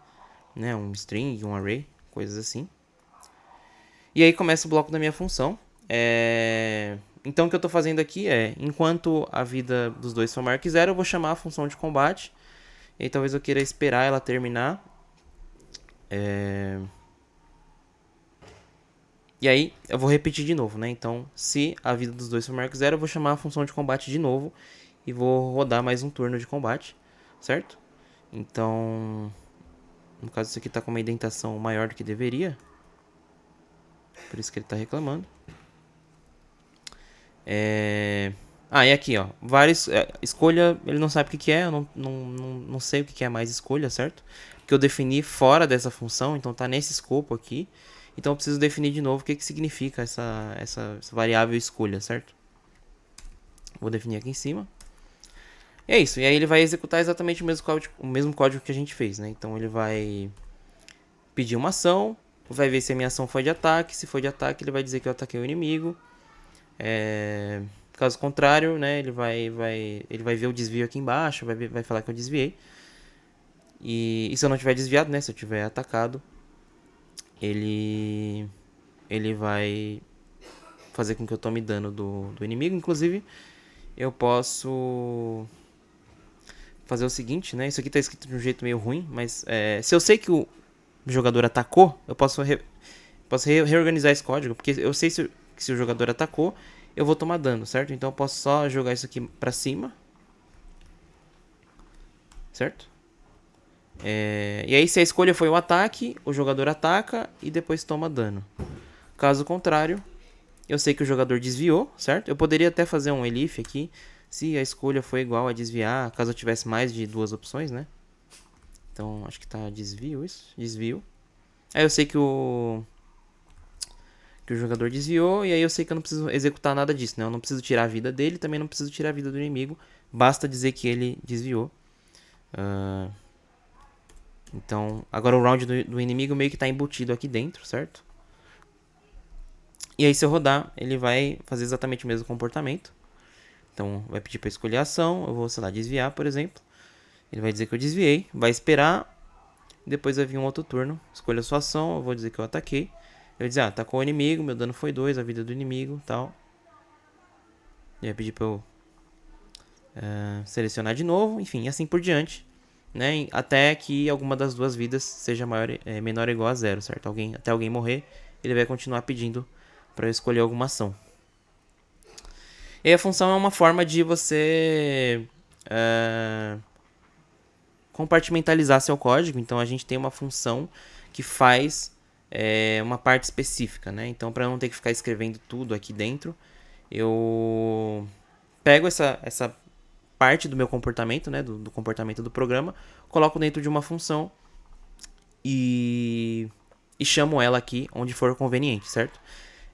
né? Um string, um array, coisas assim. E aí começa o bloco da minha função. Então, o que eu estou fazendo aqui é, enquanto a vida dos dois for maior que zero, eu vou chamar a função de combate. E aí, talvez eu queira esperar ela terminar. E aí, eu vou repetir de novo, né? Então, se a vida dos dois for maior que zero, eu vou chamar a função de combate de novo. E vou rodar mais um turno de combate, certo? Então, no caso, isso aqui está com uma indentação maior do que deveria. Por isso que ele está reclamando. E aqui, ó. Vários. Escolha, ele não sabe o que é. Eu não sei o que é mais escolha, certo? Porque eu defini fora dessa função, então tá nesse escopo aqui. Então eu preciso definir de novo o que significa essa variável escolha, certo? Vou definir aqui em cima. E é isso. E aí ele vai executar exatamente o mesmo código que a gente fez, né? Então ele vai pedir uma ação, vai ver se a minha ação foi de ataque. Se foi de ataque, ele vai dizer que eu ataquei o inimigo. Caso contrário, né, ele vai ver o desvio aqui embaixo, vai falar que eu desviei. E se eu não tiver desviado, né, se eu tiver atacado, ele vai fazer com que eu tome dano do inimigo. Inclusive, eu posso fazer o seguinte, né? Isso aqui tá escrito de um jeito meio ruim, mas se eu sei que o jogador atacou, eu posso, reorganizar esse código, porque eu sei se o jogador atacou, eu vou tomar dano, certo? Então eu posso só jogar isso aqui pra cima, certo? E aí se a escolha foi o ataque, o jogador ataca e depois toma dano. Caso contrário, eu sei que o jogador desviou, certo? Eu poderia até fazer um elif aqui, se a escolha foi igual a desviar, caso eu tivesse mais de duas opções, né? Então, acho que tá desvio isso, desvio. Aí eu sei que o jogador desviou, e aí eu sei que eu não preciso executar nada disso, né? Eu não preciso tirar a vida dele, também não preciso tirar a vida do inimigo, basta dizer que ele desviou. Então, agora o round do inimigo meio que tá embutido aqui dentro, certo? E aí se eu rodar, ele vai fazer exatamente o mesmo comportamento. Então, vai pedir para escolher a ação, eu vou, sei lá, desviar, por exemplo. Ele vai dizer que eu desviei, vai esperar, depois vai vir um outro turno, escolha a sua ação, eu vou dizer que eu ataquei. Ele vai dizer, atacou o inimigo, meu dano foi 2, a vida do inimigo, tal. Ele vai pedir para eu selecionar de novo, enfim, assim por diante. Né? Até que alguma das duas vidas seja menor ou igual a 0, certo? Até alguém morrer, ele vai continuar pedindo para eu escolher alguma ação. E a função é uma forma de você compartimentalizar seu código. Então a gente tem uma função que faz uma parte específica, né? Então para não ter que ficar escrevendo tudo aqui dentro, eu pego essa parte do meu comportamento, né? Do comportamento do programa, coloco dentro de uma função e chamo ela aqui onde for conveniente, certo?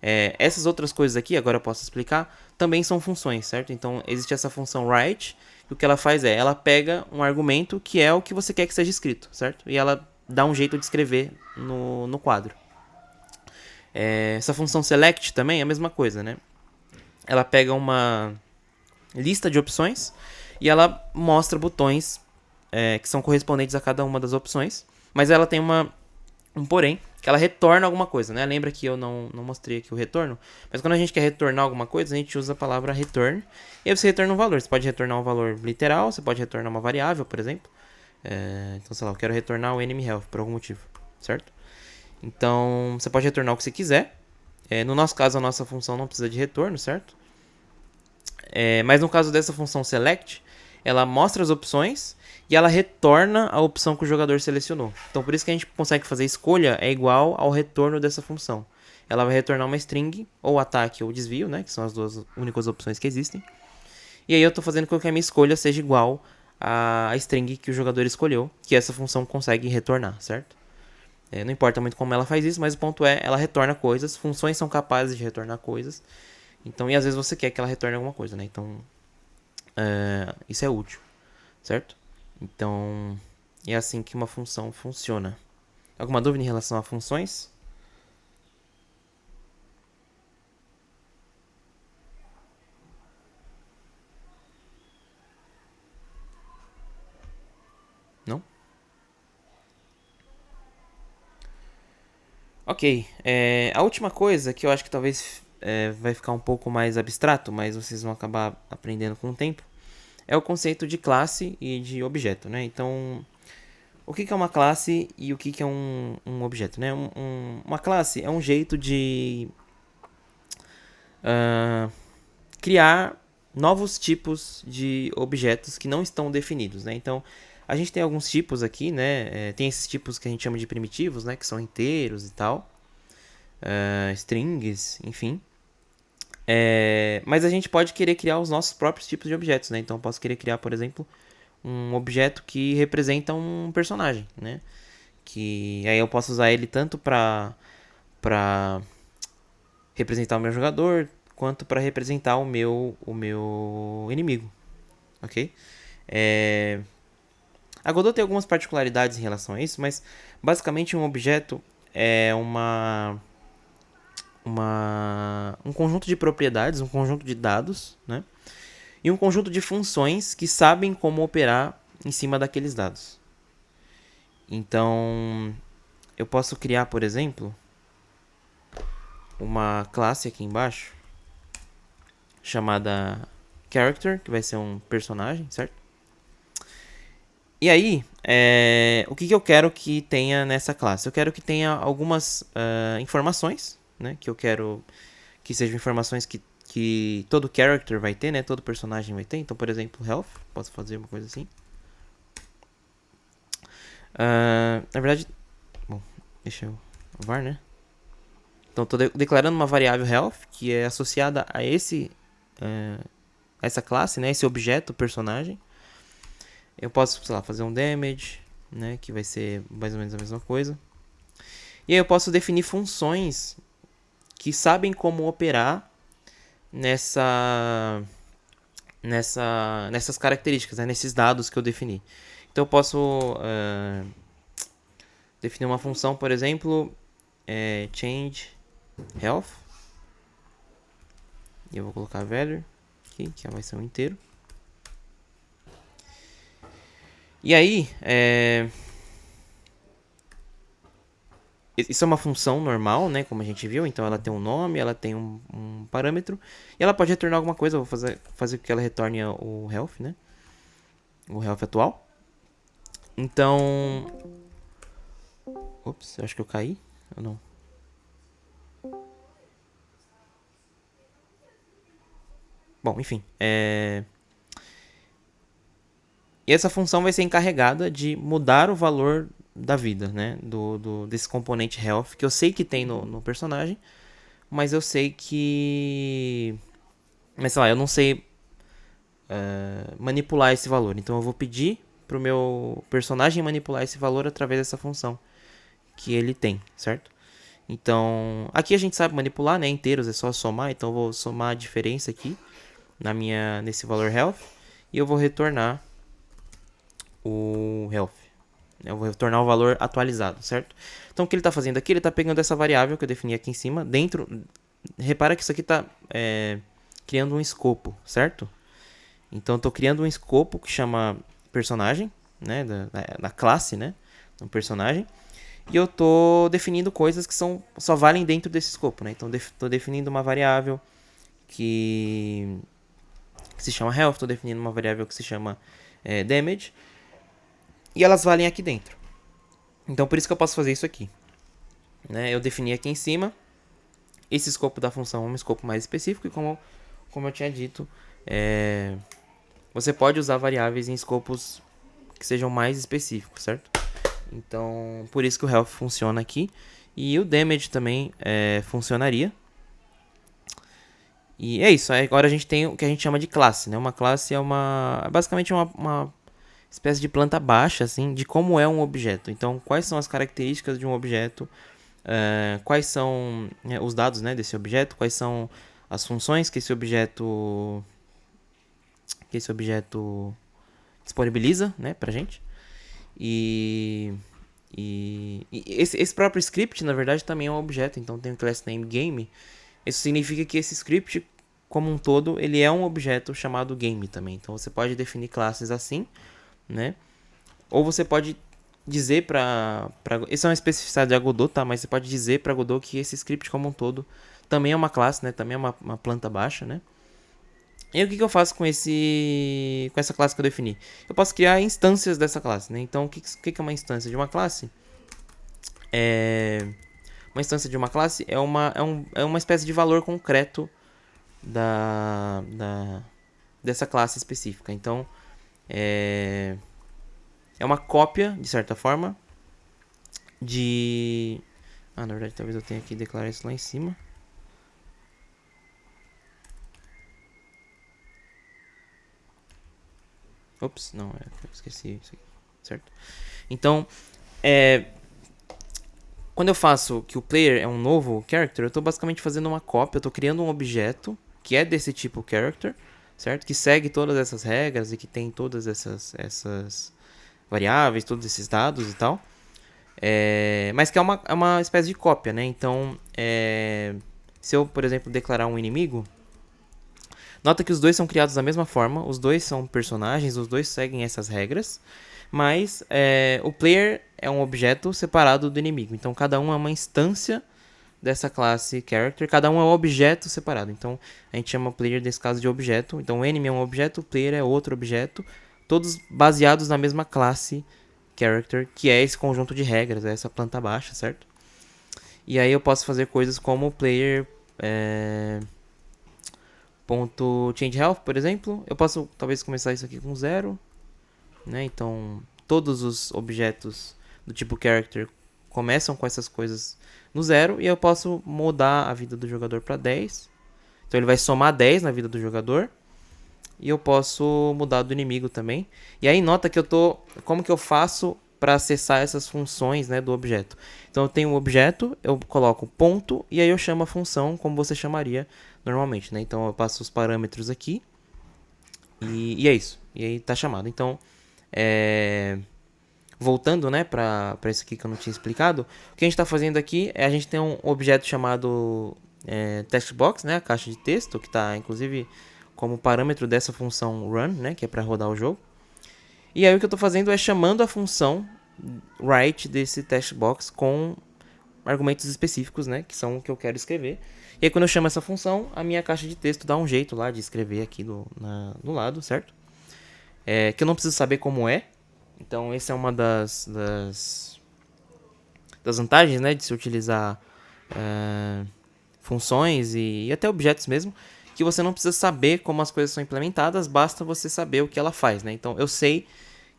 Essas outras coisas aqui, agora eu posso explicar, também são funções, certo? Então existe essa função write, e o que ela faz ela pega um argumento que é o que você quer que seja escrito, certo? E ela dá um jeito de escrever no quadro. Essa função select também é a mesma coisa, né? Ela pega uma lista de opções e ela mostra botões que são correspondentes a cada uma das opções, mas ela tem um porém, que ela retorna alguma coisa, né? Lembra que eu não mostrei aqui o retorno? Mas quando a gente quer retornar alguma coisa, a gente usa a palavra return. E aí você retorna um valor. Você pode retornar um valor literal, você pode retornar uma variável, por exemplo. Então, sei lá, eu quero retornar o enemy health por algum motivo, certo? Então, você pode retornar o que você quiser. No nosso caso, a nossa função não precisa de retorno, certo? Mas no caso dessa função select, ela mostra as opções e ela retorna a opção que o jogador selecionou. Então por isso que a gente consegue fazer escolha é igual ao retorno dessa função. Ela vai retornar uma string, ou ataque ou desvio, né? Que são as duas únicas opções que existem. E aí eu estou fazendo com que a minha escolha seja igual à string que o jogador escolheu, que essa função consegue retornar, certo? Não importa muito como ela faz isso, mas o ponto é, ela retorna coisas, funções são capazes de retornar coisas. Então, e às vezes você quer que ela retorne alguma coisa, né? Então, isso é útil, certo? Então, é assim que uma função funciona. Alguma dúvida em relação a funções? Não? Ok. A última coisa que eu acho que talvez vai ficar um pouco mais abstrato, mas vocês vão acabar aprendendo com o tempo, é o conceito de classe e de objeto, né? Então, o que é uma classe e o que é um objeto, né? Uma classe é um jeito de criar novos tipos de objetos que não estão definidos, né? Então, a gente tem alguns tipos aqui, né? Tem esses tipos que a gente chama de primitivos, né? Que são inteiros e tal. Strings, enfim. Mas a gente pode querer criar os nossos próprios tipos de objetos, né? Então, eu posso querer criar, por exemplo, um objeto que representa um personagem, né? Que aí eu posso usar ele tanto para representar o meu jogador, quanto para representar o meu inimigo, ok? A Godot tem algumas particularidades em relação a isso, mas basicamente um objeto é um conjunto de propriedades, um conjunto de dados, né? E um conjunto de funções que sabem como operar em cima daqueles dados. Então, eu posso criar, por exemplo, uma classe aqui embaixo chamada character, que vai ser um personagem, certo? E aí, o que eu quero que tenha nessa classe? Eu quero que tenha algumas informações, né? Que eu quero que sejam informações que todo character vai ter, né? Todo personagem vai ter. Então, por exemplo, health, posso fazer uma coisa assim. Na verdade, bom, deixa eu var, né? Então, estou declarando uma variável health que é associada a essa classe, né? Esse objeto, personagem. Eu posso, sei lá, fazer um damage, né? Que vai ser mais ou menos a mesma coisa. E aí eu posso definir funções que sabem como operar nessas características, né? Nesses dados que eu defini. Então eu posso definir uma função, por exemplo, change health. E eu vou colocar value aqui, que vai ser um inteiro. E aí, isso é uma função normal, né? Como a gente viu. Então ela tem um nome, ela tem um parâmetro. E ela pode retornar alguma coisa. Eu vou fazer com que ela retorne o health, né? O health atual. Então... Ops, eu acho que eu caí. Ou não? Bom, enfim. E essa função vai ser encarregada de mudar o valor da vida, né? Desse componente health, que eu sei que tem no personagem, mas eu sei que... Mas sei lá, eu não sei manipular esse valor. Então eu vou pedir pro meu personagem manipular esse valor através dessa função que ele tem, certo? Então, aqui a gente sabe manipular, né? Inteiros é só somar, então eu vou somar a diferença aqui nesse valor health e eu vou retornar o health. Eu vou retornar o valor atualizado, certo? Então o que ele está fazendo aqui? Ele está pegando essa variável que eu defini aqui em cima, dentro... Repara que isso aqui está criando um escopo, certo? Então eu estou criando um escopo que chama personagem, né? Da classe, né? Um personagem. E eu estou definindo coisas que só valem dentro desse escopo, né? Então estou definindo uma variável que se chama health, estou definindo uma variável que se chama damage. E elas valem aqui dentro. Então por isso que eu posso fazer isso aqui. Né? Eu defini aqui em cima. Esse escopo da função é um escopo mais específico. E como eu tinha dito, você pode usar variáveis em escopos que sejam mais específicos, certo? Então, por isso que o health funciona aqui. E o damage também funcionaria. E é isso. Agora a gente tem o que a gente chama de classe, né? Uma classe é basicamente uma espécie de planta baixa, assim, de como é um objeto. Então, quais são as características de um objeto? Quais são os dados, né, desse objeto? Quais são as funções que esse objeto disponibiliza, né, pra gente? E esse próprio script, na verdade, também é um objeto. Então tem o class name game. Isso significa que esse script, como um todo, ele é um objeto chamado game também. Então você pode definir classes assim, né? Ou você pode dizer para isso é uma especificidade de Godot, tá? Mas você pode dizer para Godot que esse script como um todo também é uma classe, né? Também é uma planta baixa, né? E o que eu faço com essa classe que eu defini? Eu posso criar instâncias dessa classe, né? Então, o que é uma instância de uma classe? Uma instância de uma classe é uma espécie de valor concreto dessa classe específica. Então, é uma cópia, de certa forma, de... na verdade, talvez eu tenha que declarar isso lá em cima. Ops, não, eu esqueci isso aqui, certo? Então, quando eu faço que o player é um novo character, eu estou basicamente fazendo uma cópia, eu estou criando um objeto que é desse tipo character, certo? Que segue todas essas regras e que tem todas essas variáveis, todos esses dados e tal. Mas que é uma espécie de cópia, né? Então, se eu, por exemplo, declarar um inimigo, nota que os dois são criados da mesma forma, os dois são personagens, os dois seguem essas regras, mas o player é um objeto separado do inimigo. Então, cada um é uma instância dessa classe character, cada um é um objeto separado. Então, a gente chama o player, nesse caso, de objeto. Então, o enemy é um objeto, o player é outro objeto. todos baseados na mesma classe character, que é esse conjunto de regras, é essa planta baixa, certo? E aí eu posso fazer coisas como player ponto change health, por exemplo. Eu posso talvez começar isso aqui com 0, né? Então todos os objetos do tipo character começam com essas coisas no 0 e eu posso mudar a vida do jogador para 10. Então ele vai somar 10 na vida do jogador. E eu posso mudar do inimigo também. E aí nota que eu tô... Como que eu faço para acessar essas funções, né, do objeto? Então eu tenho um objeto, eu coloco ponto e aí eu chamo a função como você chamaria normalmente, né? Então eu passo os parâmetros aqui e é isso. E aí tá chamado. Então, voltando, né, para isso aqui que eu não tinha explicado, o que a gente está fazendo aqui é a gente tem um objeto chamado text box, né, a caixa de texto, que está inclusive como parâmetro dessa função run, né, que é para rodar o jogo. E aí o que eu estou fazendo é chamando a função write desse text box com argumentos específicos, né, que são o que eu quero escrever. E aí quando eu chamo essa função, a minha caixa de texto dá um jeito lá de escrever aqui do lado, certo? Que eu não preciso saber como é. Então essa é uma das vantagens, né, de se utilizar funções e até objetos mesmo, que você não precisa saber como as coisas são implementadas, basta você saber o que ela faz, né? Então eu sei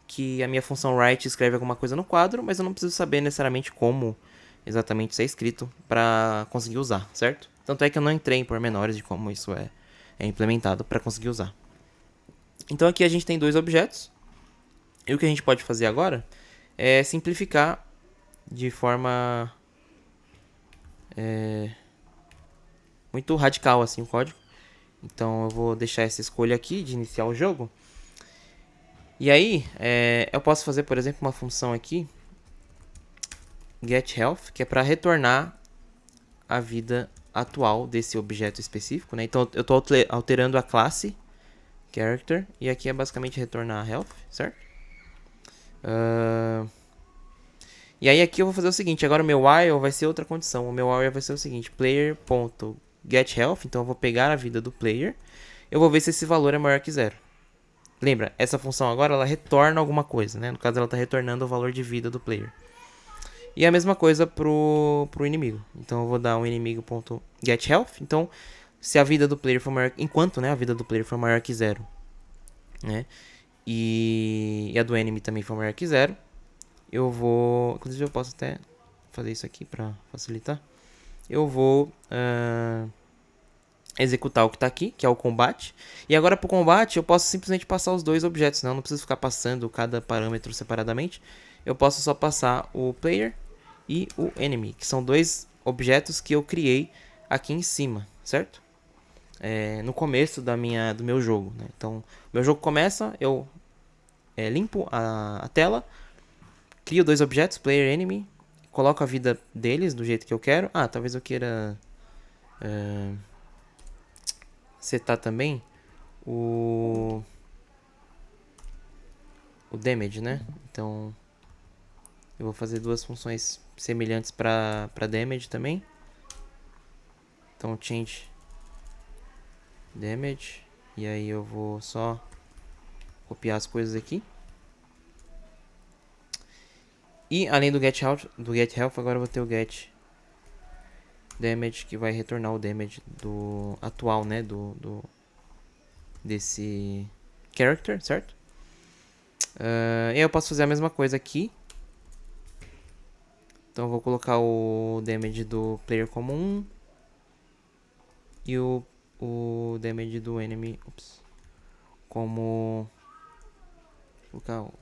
que a minha função write escreve alguma coisa no quadro, mas eu não preciso saber necessariamente como exatamente isso é escrito para conseguir usar, certo? Tanto é que eu não entrei em pormenores de como isso é implementado para conseguir usar. Então aqui a gente tem dois objetos, e o que a gente pode fazer agora é simplificar de forma muito radical assim o código. Então eu vou deixar essa escolha aqui de iniciar o jogo. E aí eu posso fazer, por exemplo, uma função aqui, getHealth, que é para retornar a vida atual desse objeto específico, né? Então eu estou alterando a classe character e aqui é basicamente retornar a health, certo? E aí aqui eu vou fazer o seguinte, agora o meu while vai ser outra condição. O meu while vai ser o seguinte, player.getHealth, então eu vou pegar a vida do player, eu vou ver se esse valor é maior que 0. Lembra, essa função agora ela retorna alguma coisa, né? No caso ela está retornando o valor de vida do player. E a mesma coisa pro inimigo. Então eu vou dar um inimigo.getHealth. Então, se a vida do player for maior, enquanto, né, a vida do player for maior que 0, né? E a do enemy também for maior que 0, eu vou, inclusive eu posso até fazer isso aqui para facilitar. Eu vou executar o que está aqui, que é o combate. E agora para o combate eu posso simplesmente passar os dois objetos, não preciso ficar passando cada parâmetro separadamente. Eu posso só passar o player e o enemy, que são dois objetos que eu criei aqui em cima, certo? No começo do meu jogo, né? Então, meu jogo começa, eu limpo a tela, crio dois objetos, player e enemy, coloco a vida deles do jeito que eu quero. Talvez eu queira setar também o damage, né? Então eu vou fazer duas funções semelhantes para damage também. Então change damage, e aí eu vou só copiar as coisas aqui. E além do getHealth, agora eu vou ter o getDamage, que vai retornar o damage do atual, né, desse character, certo? E eu posso fazer a mesma coisa aqui. Então eu vou colocar o damage do player como 1 e o damage do enemy como... Vou colocar o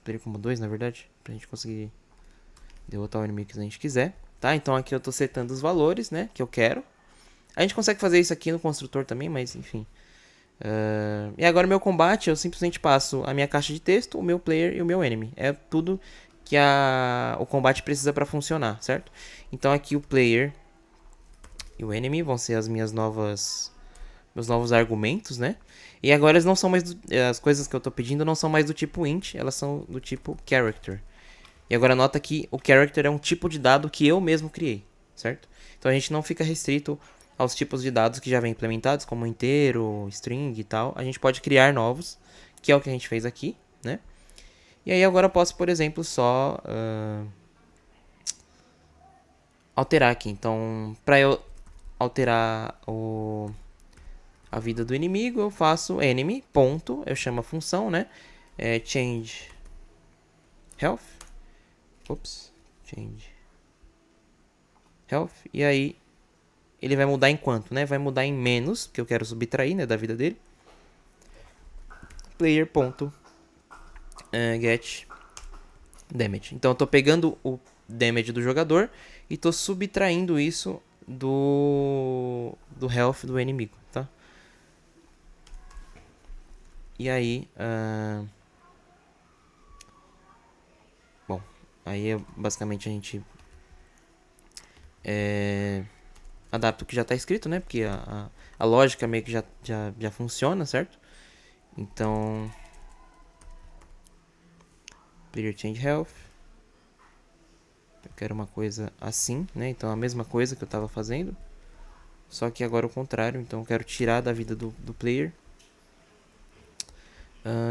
player como 2, na verdade, pra gente conseguir derrotar o inimigo que a gente quiser, tá? Então aqui eu tô setando os valores, né, que eu quero. A gente consegue fazer isso aqui no construtor também, mas enfim. E agora o meu combate, eu simplesmente passo a minha caixa de texto, o meu player e o meu enemy. É tudo que o combate precisa para funcionar, certo? Então aqui o player e o enemy vão ser meus novos argumentos, né? E agora eles não são mais as coisas que eu tô pedindo não são mais do tipo int, elas são do tipo character. E agora nota que o character é um tipo de dado que eu mesmo criei, certo? Então a gente não fica restrito aos tipos de dados que já vem implementados, como inteiro, string e tal. A gente pode criar novos, que é o que a gente fez aqui, né? E aí agora eu posso, por exemplo, só alterar aqui. Então, para eu alterar a vida do inimigo, eu faço enemy, ponto, eu chamo a função, né? Change health. Ops, change health. E aí ele vai mudar em quanto, né? Vai mudar em menos, que eu quero subtrair, né, da vida dele. Player.get damage. Então eu tô pegando o damage do jogador e tô subtraindo isso do health do inimigo, tá? E aí, bom, aí basicamente a gente adapta o que já está escrito, né? Porque a lógica meio que já funciona, certo? Então, player change health. Eu quero uma coisa assim, né? Então a mesma coisa que eu estava fazendo, só que agora o contrário. Então eu quero tirar da vida do player.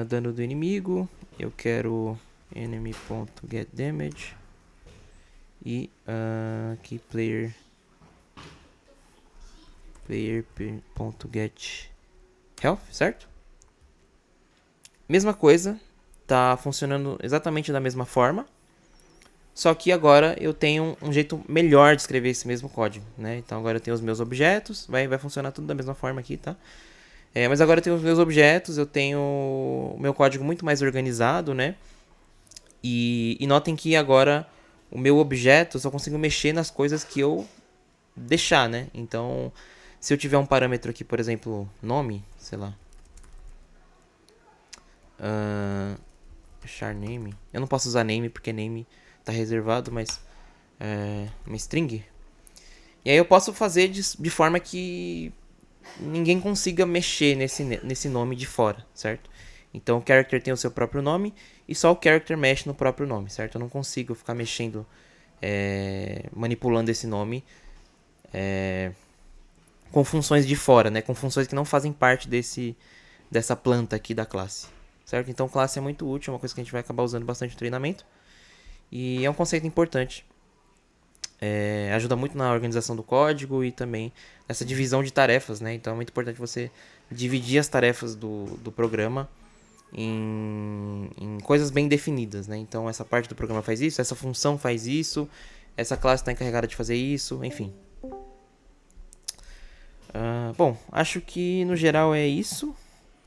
Dano do inimigo, eu quero enemy.getDamage e aqui player.getHealth, certo? Mesma coisa, tá funcionando exatamente da mesma forma, só que agora eu tenho um jeito melhor de escrever esse mesmo código, né? Então agora eu tenho os meus objetos, vai funcionar tudo da mesma forma aqui, tá? Mas agora eu tenho os meus objetos, eu tenho o meu código muito mais organizado, né? E notem que agora o meu objeto eu só consigo mexer nas coisas que eu deixar, né? Então, se eu tiver um parâmetro aqui, por exemplo, nome, sei lá. Char name. Eu não posso usar name porque name tá reservado, mas uma string. E aí eu posso fazer de forma que ninguém consiga mexer nesse nome de fora, certo? Então o character tem o seu próprio nome e só o character mexe no próprio nome, certo? Eu não consigo ficar mexendo, manipulando esse nome com funções de fora, né? Com funções que não fazem parte dessa planta aqui da classe, certo? Então classe é muito útil, é uma coisa que a gente vai acabar usando bastante no treinamento e é um conceito importante. Ajuda muito na organização do código e também nessa divisão de tarefas, né? Então é muito importante você dividir as tarefas do programa em coisas bem definidas, né? Então essa parte do programa faz isso, essa função faz isso, essa classe está encarregada de fazer isso, enfim. Bom, acho que no geral é isso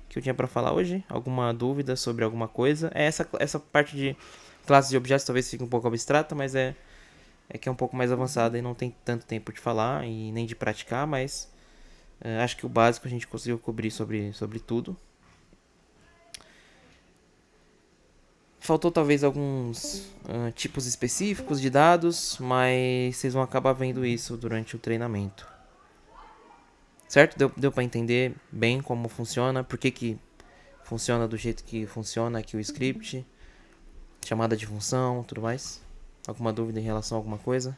que eu tinha para falar hoje. Alguma dúvida sobre alguma coisa? Essa parte de classes de objetos talvez fique um pouco abstrata, mas é que é um pouco mais avançada e não tem tanto tempo de falar e nem de praticar, mas acho que o básico a gente conseguiu cobrir sobre tudo. Faltou talvez alguns tipos específicos de dados, mas vocês vão acabar vendo isso durante o treinamento. Certo? Deu para entender bem como funciona, por que funciona do jeito que funciona aqui o script, chamada de função, tudo mais? Alguma dúvida em relação a alguma coisa?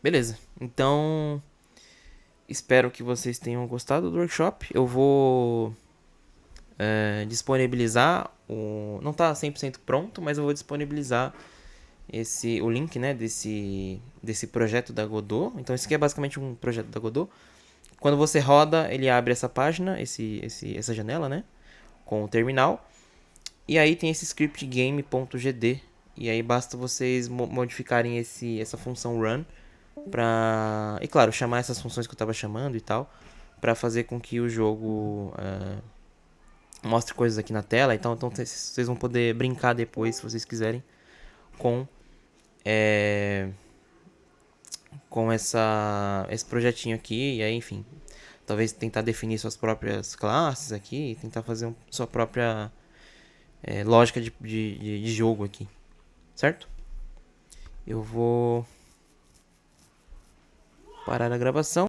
Beleza, então espero que vocês tenham gostado do workshop. Eu vou disponibilizar não está 100% pronto, mas eu vou disponibilizar o link, né, desse projeto da Godot. Então esse aqui é basicamente um projeto da Godot. Quando você roda, ele abre essa página, essa janela, né, com o terminal. E aí tem esse script game.gd. E aí basta vocês modificarem essa função run para, e claro, chamar essas funções que eu estava chamando e tal, para fazer com que o jogo mostre coisas aqui na tela. Então vocês vão poder brincar depois, se vocês quiserem, com esse projetinho aqui. E aí, enfim, talvez tentar definir suas próprias classes aqui, tentar fazer sua própria lógica de jogo aqui, certo? Eu vou parar a gravação.